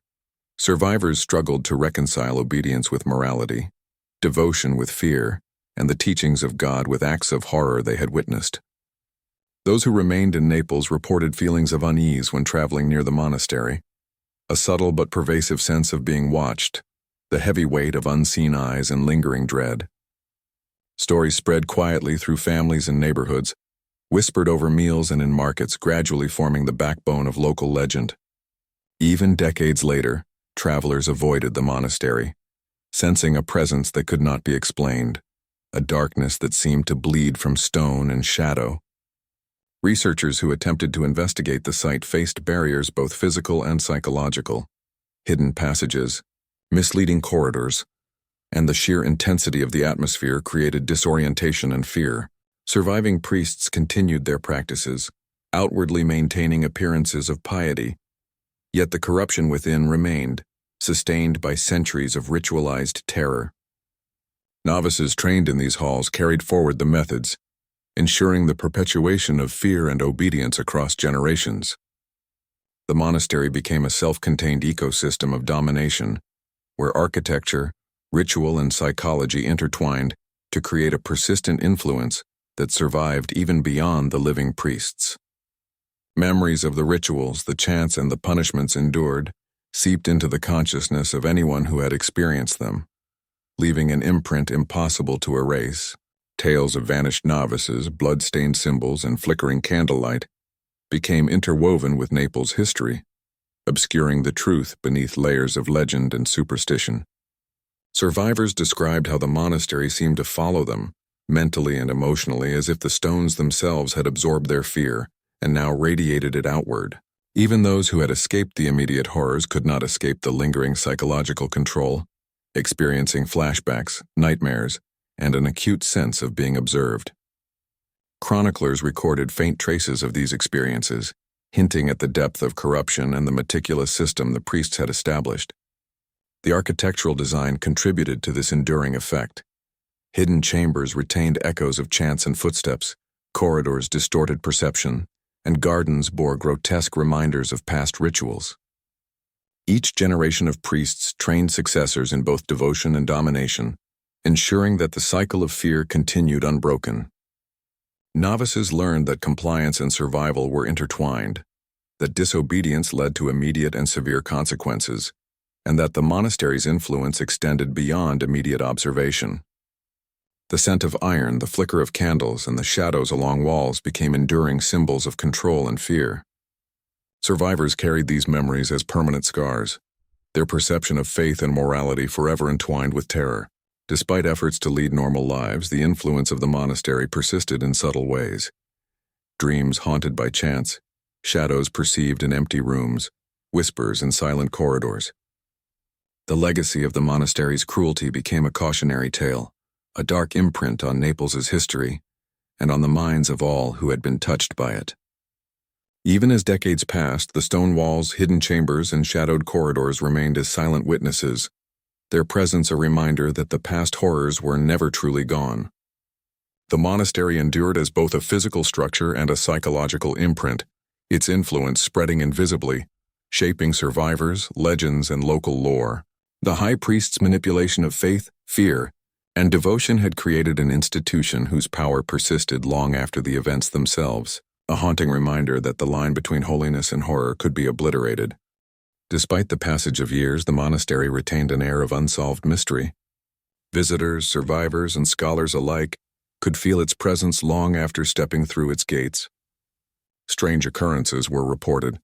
Survivors struggled to reconcile obedience with morality, devotion with fear, and the teachings of God with acts of horror they had witnessed. Those who remained in Naples reported feelings of unease when traveling near the monastery, a subtle but pervasive sense of being watched, the heavy weight of unseen eyes and lingering dread. Stories spread quietly through families and neighborhoods, whispered over meals and in markets, gradually forming the backbone of local legend. Even decades later, travelers avoided the monastery, sensing a presence that could not be explained, a darkness that seemed to bleed from stone and shadow. Researchers who attempted to investigate the site faced barriers both physical and psychological, hidden passages, misleading corridors, and the sheer intensity of the atmosphere created disorientation and fear. Surviving priests continued their practices, outwardly maintaining appearances of piety, yet the corruption within remained, sustained by centuries of ritualized terror. Novices trained in these halls carried forward the methods, ensuring the perpetuation of fear and obedience across generations. The monastery became a self-contained ecosystem of domination, where architecture, ritual, and psychology intertwined to create a persistent influence that survived even beyond the living priests. Memories of the rituals, the chants, and the punishments endured seeped into the consciousness of anyone who had experienced them, leaving an imprint impossible to erase. Tales of vanished novices, blood-stained symbols, and flickering candlelight became interwoven with Naples' history, obscuring the truth beneath layers of legend and superstition. Survivors described how the monastery seemed to follow them, mentally and emotionally, as if the stones themselves had absorbed their fear and now radiated it outward. Even those who had escaped the immediate horrors could not escape the lingering psychological control, experiencing flashbacks, nightmares, and an acute sense of being observed. Chroniclers recorded faint traces of these experiences, hinting at the depth of corruption and the meticulous system the priests had established. The architectural design contributed to this enduring effect. Hidden chambers retained echoes of chants and footsteps, corridors distorted perception, and gardens bore grotesque reminders of past rituals. Each generation of priests trained successors in both devotion and domination, ensuring that the cycle of fear continued unbroken. Novices learned that compliance and survival were intertwined, that disobedience led to immediate and severe consequences, and that the monastery's influence extended beyond immediate observation. The scent of iron, the flicker of candles, and the shadows along walls became enduring symbols of control and fear. Survivors carried these memories as permanent scars, their perception of faith and morality forever entwined with terror. Despite efforts to lead normal lives, the influence of the monastery persisted in subtle ways. Dreams haunted by chants, shadows perceived in empty rooms, whispers in silent corridors. The legacy of the monastery's cruelty became a cautionary tale, a dark imprint on Naples's history and on the minds of all who had been touched by it. Even as decades passed, the stone walls, hidden chambers, and shadowed corridors remained as silent witnesses, their presence a reminder that the past horrors were never truly gone. The monastery endured as both a physical structure and a psychological imprint, its influence spreading invisibly, shaping survivors, legends, and local lore. The high priest's manipulation of faith, fear, and devotion had created an institution whose power persisted long after the events themselves, a haunting reminder that the line between holiness and horror could be obliterated. Despite the passage of years, the monastery retained an air of unsolved mystery. Visitors, survivors, and scholars alike could feel its presence long after stepping through its gates. Strange occurrences were reported,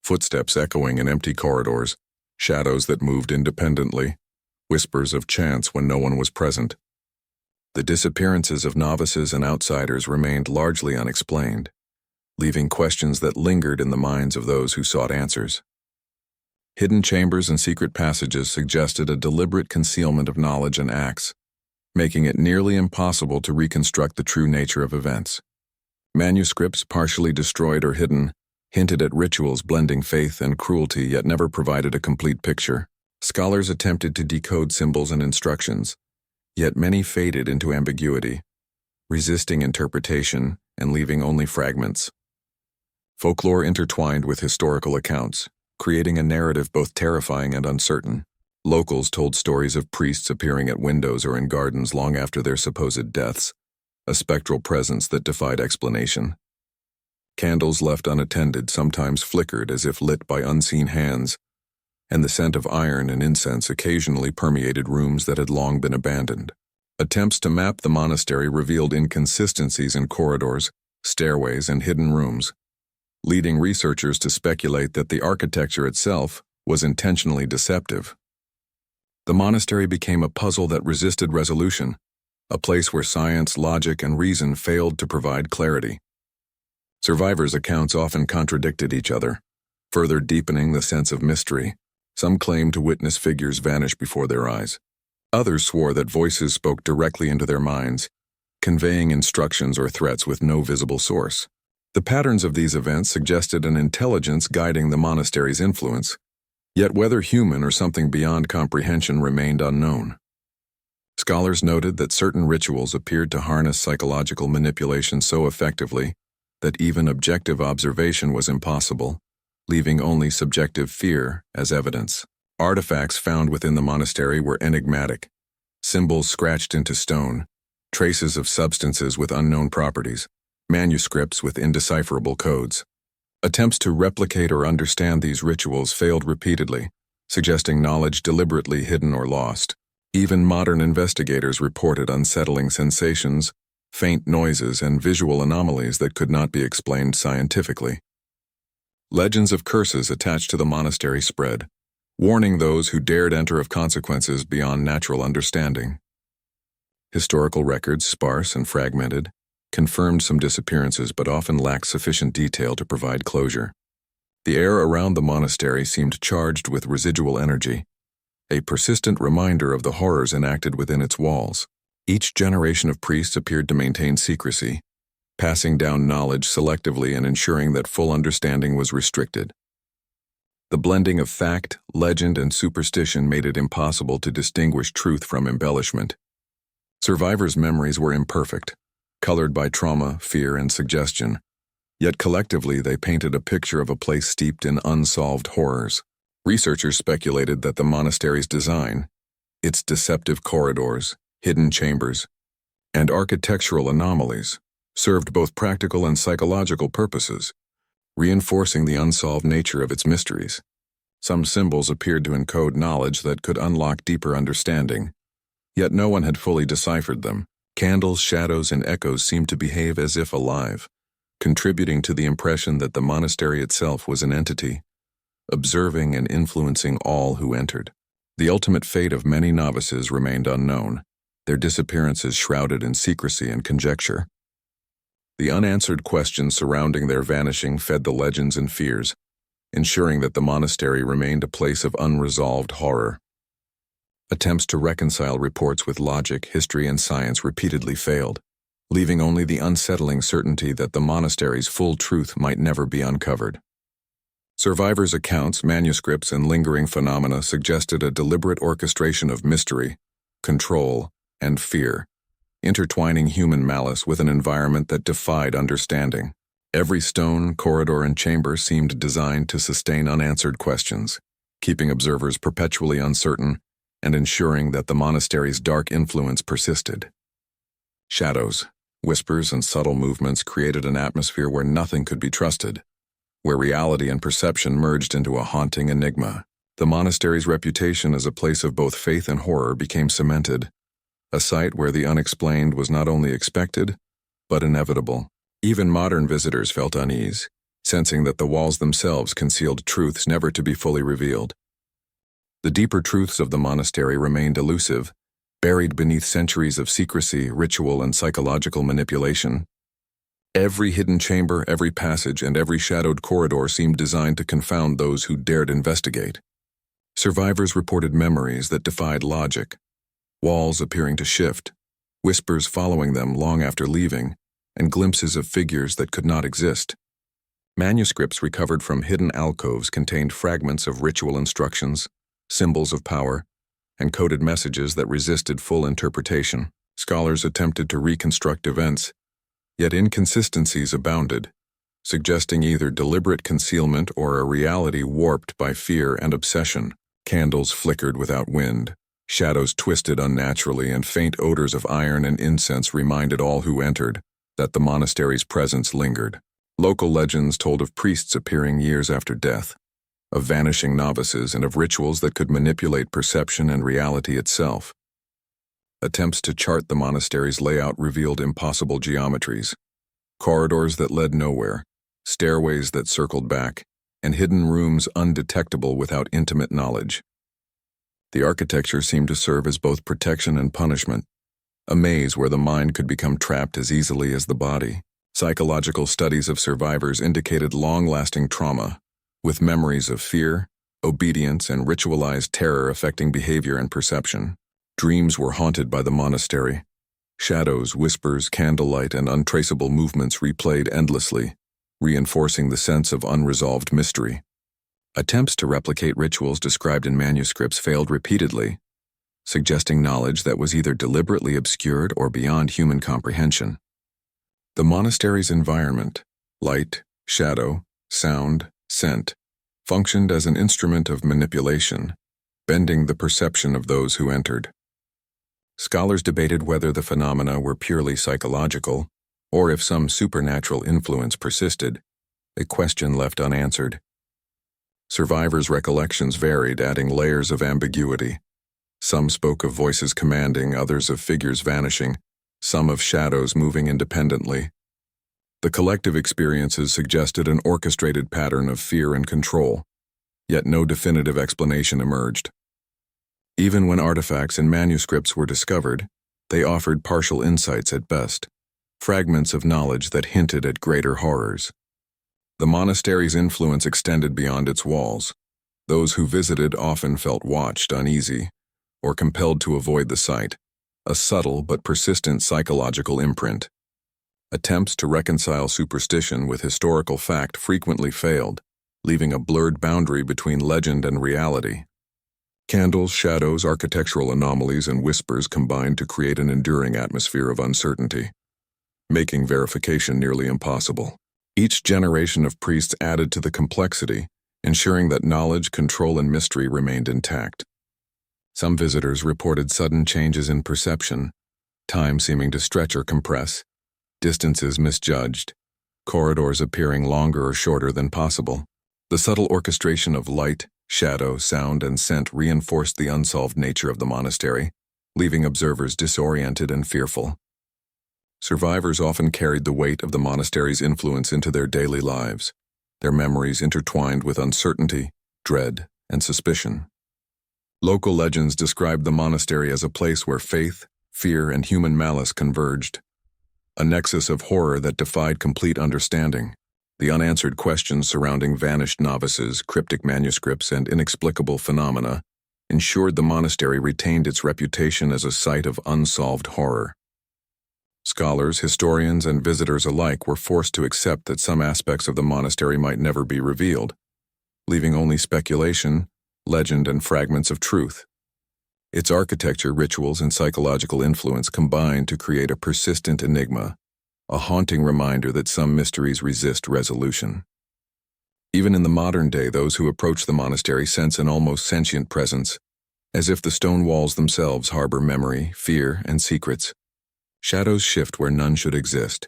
footsteps echoing in empty corridors, shadows that moved independently, whispers of chants when no one was present. The disappearances of novices and outsiders remained largely unexplained, leaving questions that lingered in the minds of those who sought answers. Hidden chambers and secret passages suggested a deliberate concealment of knowledge and acts, making it nearly impossible to reconstruct the true nature of events. Manuscripts, partially destroyed or hidden, hinted at rituals blending faith and cruelty yet never provided a complete picture. Scholars attempted to decode symbols and instructions, yet many faded into ambiguity, resisting interpretation and leaving only fragments. Folklore intertwined with historical accounts, creating a narrative both terrifying and uncertain. Locals told stories of priests appearing at windows or in gardens long after their supposed deaths, a spectral presence that defied explanation. Candles left unattended sometimes flickered as if lit by unseen hands, and the scent of iron and incense occasionally permeated rooms that had long been abandoned. Attempts to map the monastery revealed inconsistencies in corridors, stairways, and hidden rooms, leading researchers to speculate that the architecture itself was intentionally deceptive. The monastery became a puzzle that resisted resolution, a place where science, logic, and reason failed to provide clarity. Survivors' accounts often contradicted each other, further deepening the sense of mystery. Some claimed to witness figures vanish before their eyes. Others swore that voices spoke directly into their minds, conveying instructions or threats with no visible source. The patterns of these events suggested an intelligence guiding the monastery's influence, yet whether human or something beyond comprehension remained unknown. Scholars noted that certain rituals appeared to harness psychological manipulation so effectively that even objective observation was impossible, leaving only subjective fear as evidence. Artifacts found within the monastery were enigmatic, symbols scratched into stone, traces of substances with unknown properties, manuscripts with indecipherable codes. Attempts to replicate or understand these rituals failed repeatedly, suggesting knowledge deliberately hidden or lost. Even modern investigators reported unsettling sensations, faint noises, and visual anomalies that could not be explained scientifically. Legends of curses attached to the monastery spread, warning those who dared enter of consequences beyond natural understanding. Historical records, sparse and fragmented, confirmed some disappearances but often lacked sufficient detail to provide closure. The air around the monastery seemed charged with residual energy, a persistent reminder of the horrors enacted within its walls. Each generation of priests appeared to maintain secrecy, passing down knowledge selectively and ensuring that full understanding was restricted. The blending of fact, legend, and superstition made it impossible to distinguish truth from embellishment. Survivors' memories were imperfect, colored by trauma, fear, and suggestion, yet collectively they painted a picture of a place steeped in unsolved horrors. Researchers speculated that the monastery's design, its deceptive corridors, hidden chambers, and architectural anomalies, served both practical and psychological purposes, reinforcing the unsolved nature of its mysteries. Some symbols appeared to encode knowledge that could unlock deeper understanding, yet no one had fully deciphered them. Candles, shadows, and echoes seemed to behave as if alive, contributing to the impression that the monastery itself was an entity, observing and influencing all who entered. The ultimate fate of many novices remained unknown, their disappearances shrouded in secrecy and conjecture. The unanswered questions surrounding their vanishing fed the legends and fears, ensuring that the monastery remained a place of unresolved horror. Attempts to reconcile reports with logic, history, and science repeatedly failed, leaving only the unsettling certainty that the monastery's full truth might never be uncovered. Survivors' accounts, manuscripts, and lingering phenomena suggested a deliberate orchestration of mystery, control, and fear, intertwining human malice with an environment that defied understanding. Every stone, corridor, and chamber seemed designed to sustain unanswered questions, keeping observers perpetually uncertain and ensuring that the monastery's dark influence persisted. Shadows, whispers, and subtle movements created an atmosphere where nothing could be trusted, where reality and perception merged into a haunting enigma. The monastery's reputation as a place of both faith and horror became cemented, a site where the unexplained was not only expected, but inevitable. Even modern visitors felt unease, sensing that the walls themselves concealed truths never to be fully revealed. The deeper truths of the monastery remained elusive, buried beneath centuries of secrecy, ritual, and psychological manipulation. Every hidden chamber, every passage, and every shadowed corridor seemed designed to confound those who dared investigate. Survivors reported memories that defied logic, walls appearing to shift, whispers following them long after leaving, and glimpses of figures that could not exist. Manuscripts recovered from hidden alcoves contained fragments of ritual instructions, symbols of power, and coded messages that resisted full interpretation. Scholars attempted to reconstruct events, yet inconsistencies abounded, suggesting either deliberate concealment or a reality warped by fear and obsession. Candles flickered without wind, shadows twisted unnaturally, and faint odors of iron and incense reminded all who entered that the monastery's presence lingered. Local legends told of priests appearing years after death, of vanishing novices, and of rituals that could manipulate perception and reality itself. Attempts to chart the monastery's layout revealed impossible geometries, corridors that led nowhere, stairways that circled back, and hidden rooms undetectable without intimate knowledge. The architecture seemed to serve as both protection and punishment, a maze where the mind could become trapped as easily as the body. Psychological studies of survivors indicated long-lasting trauma, with memories of fear, obedience, and ritualized terror affecting behavior and perception. Dreams were haunted by the monastery. Shadows, whispers, candlelight, and untraceable movements replayed endlessly, reinforcing the sense of unresolved mystery. Attempts to replicate rituals described in manuscripts failed repeatedly, suggesting knowledge that was either deliberately obscured or beyond human comprehension. The monastery's environment, light, shadow, sound, scent, functioned as an instrument of manipulation, bending the perception of those who entered. Scholars debated whether the phenomena were purely psychological, or if some supernatural influence persisted, a question left unanswered. Survivors' recollections varied, adding layers of ambiguity. Some spoke of voices commanding, others of figures vanishing, some of shadows moving independently. The collective experiences suggested an orchestrated pattern of fear and control, yet no definitive explanation emerged. Even when artifacts and manuscripts were discovered, they offered partial insights at best, fragments of knowledge that hinted at greater horrors. The monastery's influence extended beyond its walls. Those who visited often felt watched, uneasy, or compelled to avoid the site, a subtle but persistent psychological imprint. Attempts to reconcile superstition with historical fact frequently failed, leaving a blurred boundary between legend and reality. Candles, shadows, architectural anomalies, and whispers combined to create an enduring atmosphere of uncertainty, making verification nearly impossible. Each generation of priests added to the complexity, ensuring that knowledge, control, and mystery remained intact. Some visitors reported sudden changes in perception, time seeming to stretch or compress, distances misjudged, corridors appearing longer or shorter than possible. The subtle orchestration of light, shadow, sound, and scent reinforced the unsolved nature of the monastery, leaving observers disoriented and fearful. Survivors often carried the weight of the monastery's influence into their daily lives, their memories intertwined with uncertainty, dread, and suspicion. Local legends described the monastery as a place where faith, fear, and human malice converged, a nexus of horror that defied complete understanding. The unanswered questions surrounding vanished novices, cryptic manuscripts, and inexplicable phenomena ensured the monastery retained its reputation as a site of unsolved horror. Scholars, historians, and visitors alike were forced to accept that some aspects of the monastery might never be revealed, leaving only speculation, legend, and fragments of truth. Its architecture, rituals, and psychological influence combined to create a persistent enigma, a haunting reminder that some mysteries resist resolution. Even in the modern day, those who approach the monastery sense an almost sentient presence, as if the stone walls themselves harbor memory, fear, and secrets. Shadows shift where none should exist.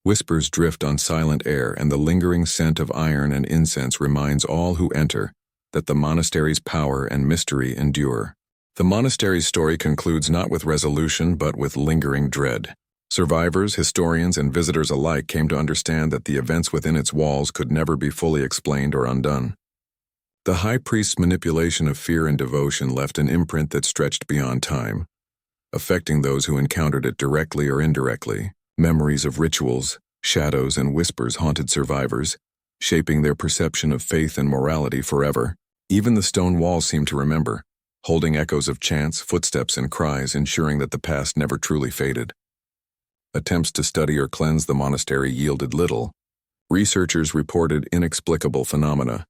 Whispers drift on silent air, and the lingering scent of iron and incense reminds all who enter that the monastery's power and mystery endure. The monastery's story concludes not with resolution but with lingering dread. Survivors, historians, and visitors alike came to understand that the events within its walls could never be fully explained or undone. The high priest's manipulation of fear and devotion left an imprint that stretched beyond time, affecting those who encountered it directly or indirectly. Memories of rituals, shadows, and whispers haunted survivors, shaping their perception of faith and morality forever. Even the stone walls seemed to remember, holding echoes of chants, footsteps, and cries, ensuring that the past never truly faded. Attempts to study or cleanse the monastery yielded little. Researchers reported inexplicable phenomena,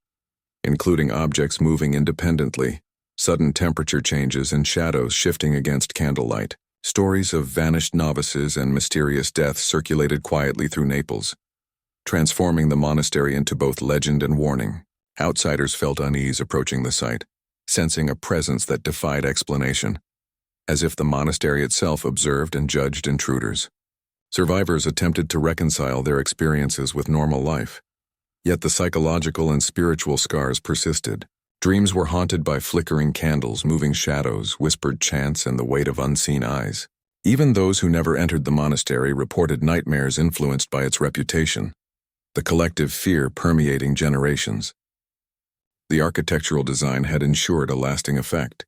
including objects moving independently, sudden temperature changes, and shadows shifting against candlelight. Stories of vanished novices and mysterious deaths circulated quietly through Naples, transforming the monastery into both legend and warning. Outsiders felt unease approaching the site, sensing a presence that defied explanation, as if the monastery itself observed and judged intruders. Survivors attempted to reconcile their experiences with normal life, yet the psychological and spiritual scars persisted. Dreams were haunted by flickering candles, moving shadows, whispered chants, and the weight of unseen eyes. Even those who never entered the monastery reported nightmares influenced by its reputation, the collective fear permeating generations. The architectural design had ensured a lasting effect.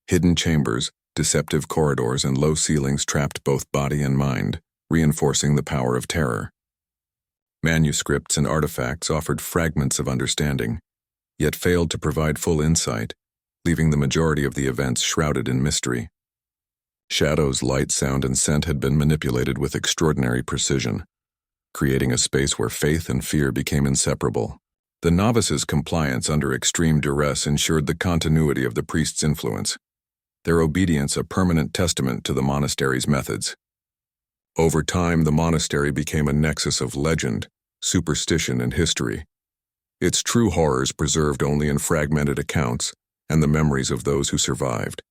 Hidden chambers, deceptive corridors, and low ceilings trapped both body and mind, reinforcing the power of terror. Manuscripts and artifacts offered fragments of understanding, yet failed to provide full insight, leaving the majority of the events shrouded in mystery. Shadows, light, sound, and scent had been manipulated with extraordinary precision, creating a space where faith and fear became inseparable. The novices' compliance under extreme duress ensured the continuity of the priest's influence, their obedience a permanent testament to the monastery's methods. Over time, the monastery became a nexus of legend, superstition, and history, its true horrors preserved only in fragmented accounts and the memories of those who survived.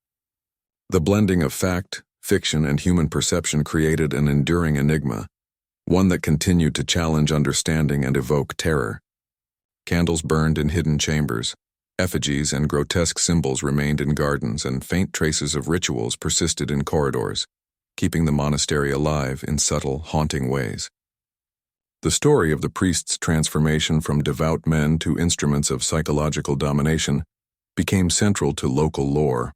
The blending of fact, fiction, and human perception created an enduring enigma, one that continued to challenge understanding and evoke terror. Candles burned in hidden chambers, effigies and grotesque symbols remained in gardens, and faint traces of rituals persisted in corridors, keeping the monastery alive in subtle, haunting ways. The story of the priests' transformation from devout men to instruments of psychological domination became central to local lore,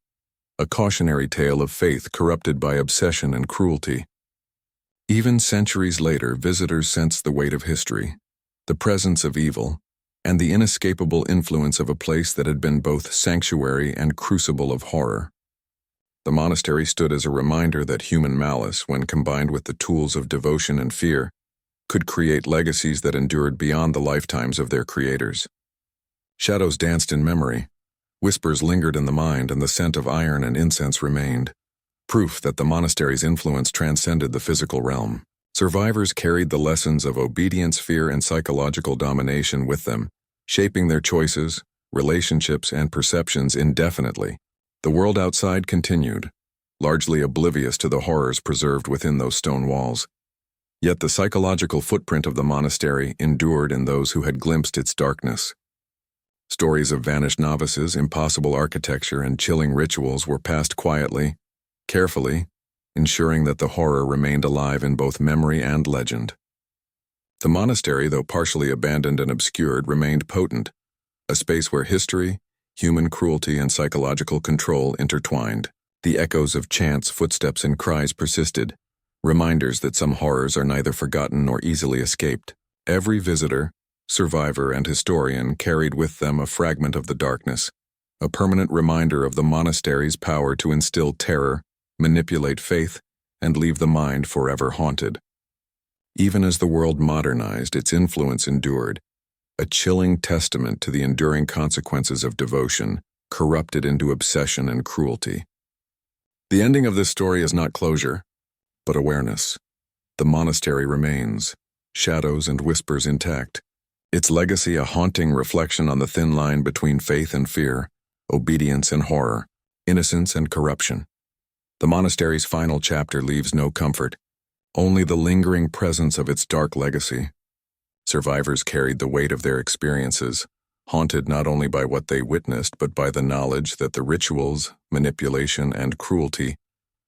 a cautionary tale of faith corrupted by obsession and cruelty. Even centuries later, visitors sensed the weight of history, the presence of evil, and the inescapable influence of a place that had been both sanctuary and crucible of horror. The monastery stood as a reminder that human malice, when combined with the tools of devotion and fear, could create legacies that endured beyond the lifetimes of their creators. Shadows danced in memory, whispers lingered in the mind, and the scent of iron and incense remained, proof that the monastery's influence transcended the physical realm. Survivors carried the lessons of obedience, fear, and psychological domination with them, shaping their choices, relationships, and perceptions indefinitely. The world outside continued, largely oblivious to the horrors preserved within those stone walls. Yet the psychological footprint of the monastery endured in those who had glimpsed its darkness. Stories of vanished novices, impossible architecture, and chilling rituals were passed quietly, carefully, ensuring that the horror remained alive in both memory and legend. The monastery, though partially abandoned and obscured, remained potent, a space where history, human cruelty, and psychological control intertwined. The echoes of chants, footsteps, and cries persisted, reminders that some horrors are neither forgotten nor easily escaped. Every visitor, survivor, and historian carried with them a fragment of the darkness, a permanent reminder of the monastery's power to instill terror, manipulate faith, and leave the mind forever haunted. Even as the world modernized, its influence endured, a chilling testament to the enduring consequences of devotion, corrupted into obsession and cruelty. The ending of this story is not closure, but awareness. The monastery remains, shadows and whispers intact. Its legacy a haunting reflection on the thin line between faith and fear, obedience and horror, innocence and corruption. The monastery's final chapter leaves no comfort, only the lingering presence of its dark legacy. Survivors carried the weight of their experiences, haunted not only by what they witnessed but by the knowledge that the rituals, manipulation, and cruelty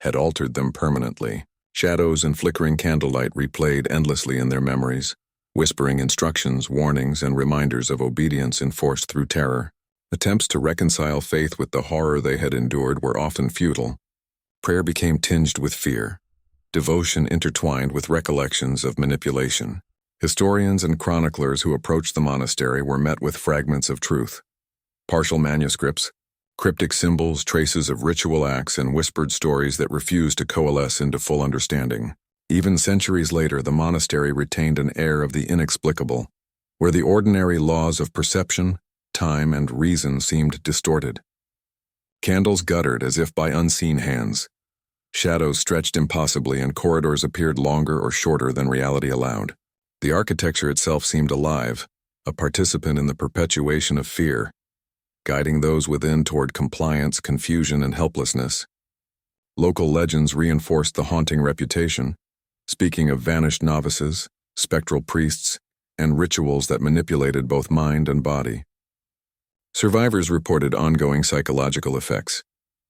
had altered them permanently. Shadows and flickering candlelight replayed endlessly in their memories, whispering instructions, warnings, and reminders of obedience enforced through terror. Attempts to reconcile faith with the horror they had endured were often futile. Prayer became tinged with fear, devotion intertwined with recollections of manipulation. Historians and chroniclers who approached the monastery were met with fragments of truth, partial manuscripts, cryptic symbols, traces of ritual acts, and whispered stories that refused to coalesce into full understanding. Even centuries later, the monastery retained an air of the inexplicable, where the ordinary laws of perception, time, and reason seemed distorted. Candles guttered as if by unseen hands. Shadows stretched impossibly, and corridors appeared longer or shorter than reality allowed. The architecture itself seemed alive, a participant in the perpetuation of fear, guiding those within toward compliance, confusion, and helplessness. Local legends reinforced the haunting reputation, speaking of vanished novices, spectral priests, and rituals that manipulated both mind and body. Survivors reported ongoing psychological effects,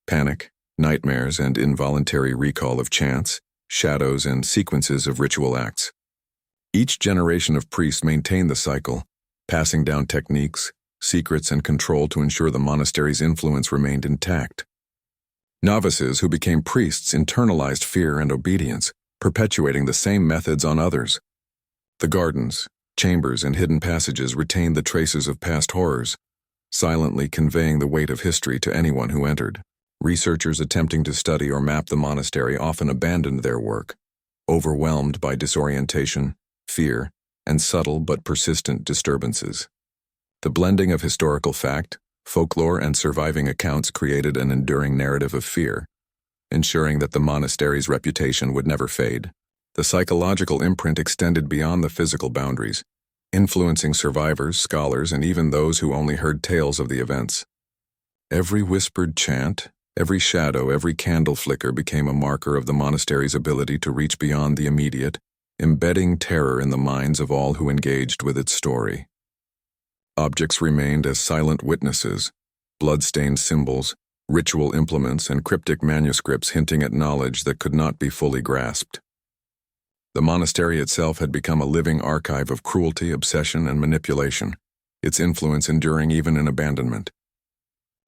panic, nightmares, and involuntary recall of chants, shadows, and sequences of ritual acts. Each generation of priests maintained the cycle, passing down techniques, secrets, and control to ensure the monastery's influence remained intact. Novices who became priests internalized fear and obedience, perpetuating the same methods on others. The gardens, chambers, and hidden passages retained the traces of past horrors, silently conveying the weight of history to anyone who entered. Researchers attempting to study or map the monastery often abandoned their work, overwhelmed by disorientation, fear, and subtle but persistent disturbances. The blending of historical fact, folklore, and surviving accounts created an enduring narrative of fear, ensuring that the monastery's reputation would never fade. The psychological imprint extended beyond the physical boundaries, influencing survivors, scholars, and even those who only heard tales of the events. Every whispered chant, every shadow, every candle flicker became a marker of the monastery's ability to reach beyond the immediate, embedding terror in the minds of all who engaged with its story. Objects remained as silent witnesses, blood-stained symbols, ritual implements, and cryptic manuscripts hinting at knowledge that could not be fully grasped. The monastery itself had become a living archive of cruelty, obsession, and manipulation, its influence enduring even in abandonment.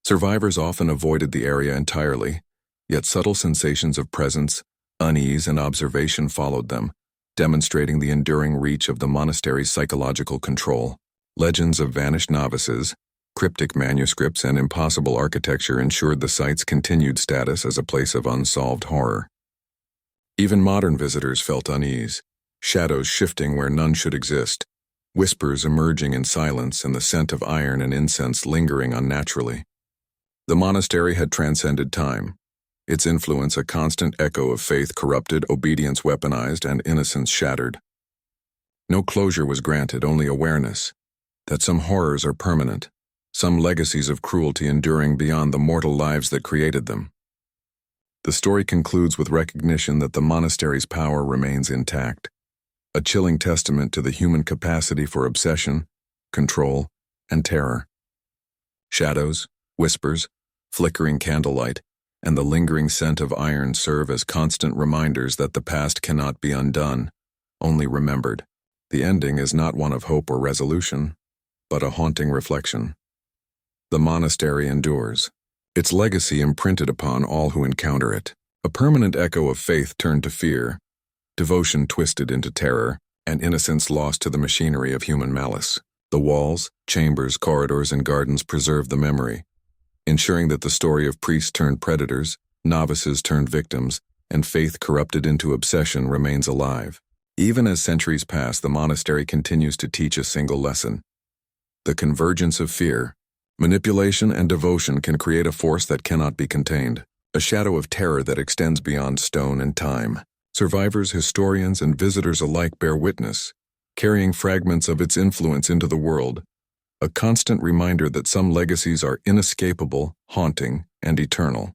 Survivors often avoided the area entirely, yet subtle sensations of presence, unease, and observation followed them, demonstrating the enduring reach of the monastery's psychological control. Legends of vanished novices, cryptic manuscripts, and impossible architecture ensured the site's continued status as a place of unsolved horror. Even modern visitors felt unease, shadows shifting where none should exist, whispers emerging in silence, and the scent of iron and incense lingering unnaturally. The monastery had transcended time, its influence a constant echo of faith corrupted, obedience weaponized, and innocence shattered. No closure was granted, only awareness that some horrors are permanent, some legacies of cruelty enduring beyond the mortal lives that created them. The story concludes with recognition that the monastery's power remains intact, a chilling testament to the human capacity for obsession, control, and terror. Shadows, whispers, flickering candlelight, and the lingering scent of iron serve as constant reminders that the past cannot be undone, only remembered. The ending is not one of hope or resolution, but a haunting reflection. The monastery endures, its legacy imprinted upon all who encounter it, a permanent echo of faith turned to fear, devotion twisted into terror, and innocence lost to the machinery of human malice. The walls, chambers, corridors, and gardens preserve the memory, ensuring that the story of priests turned predators, novices turned victims, and faith corrupted into obsession remains alive. Even as centuries pass, the monastery continues to teach a single lesson: the convergence of fear, manipulation, and devotion can create a force that cannot be contained, a shadow of terror that extends beyond stone and time. Survivors, historians, and visitors alike bear witness, carrying fragments of its influence into the world, a constant reminder that some legacies are inescapable, haunting, and eternal.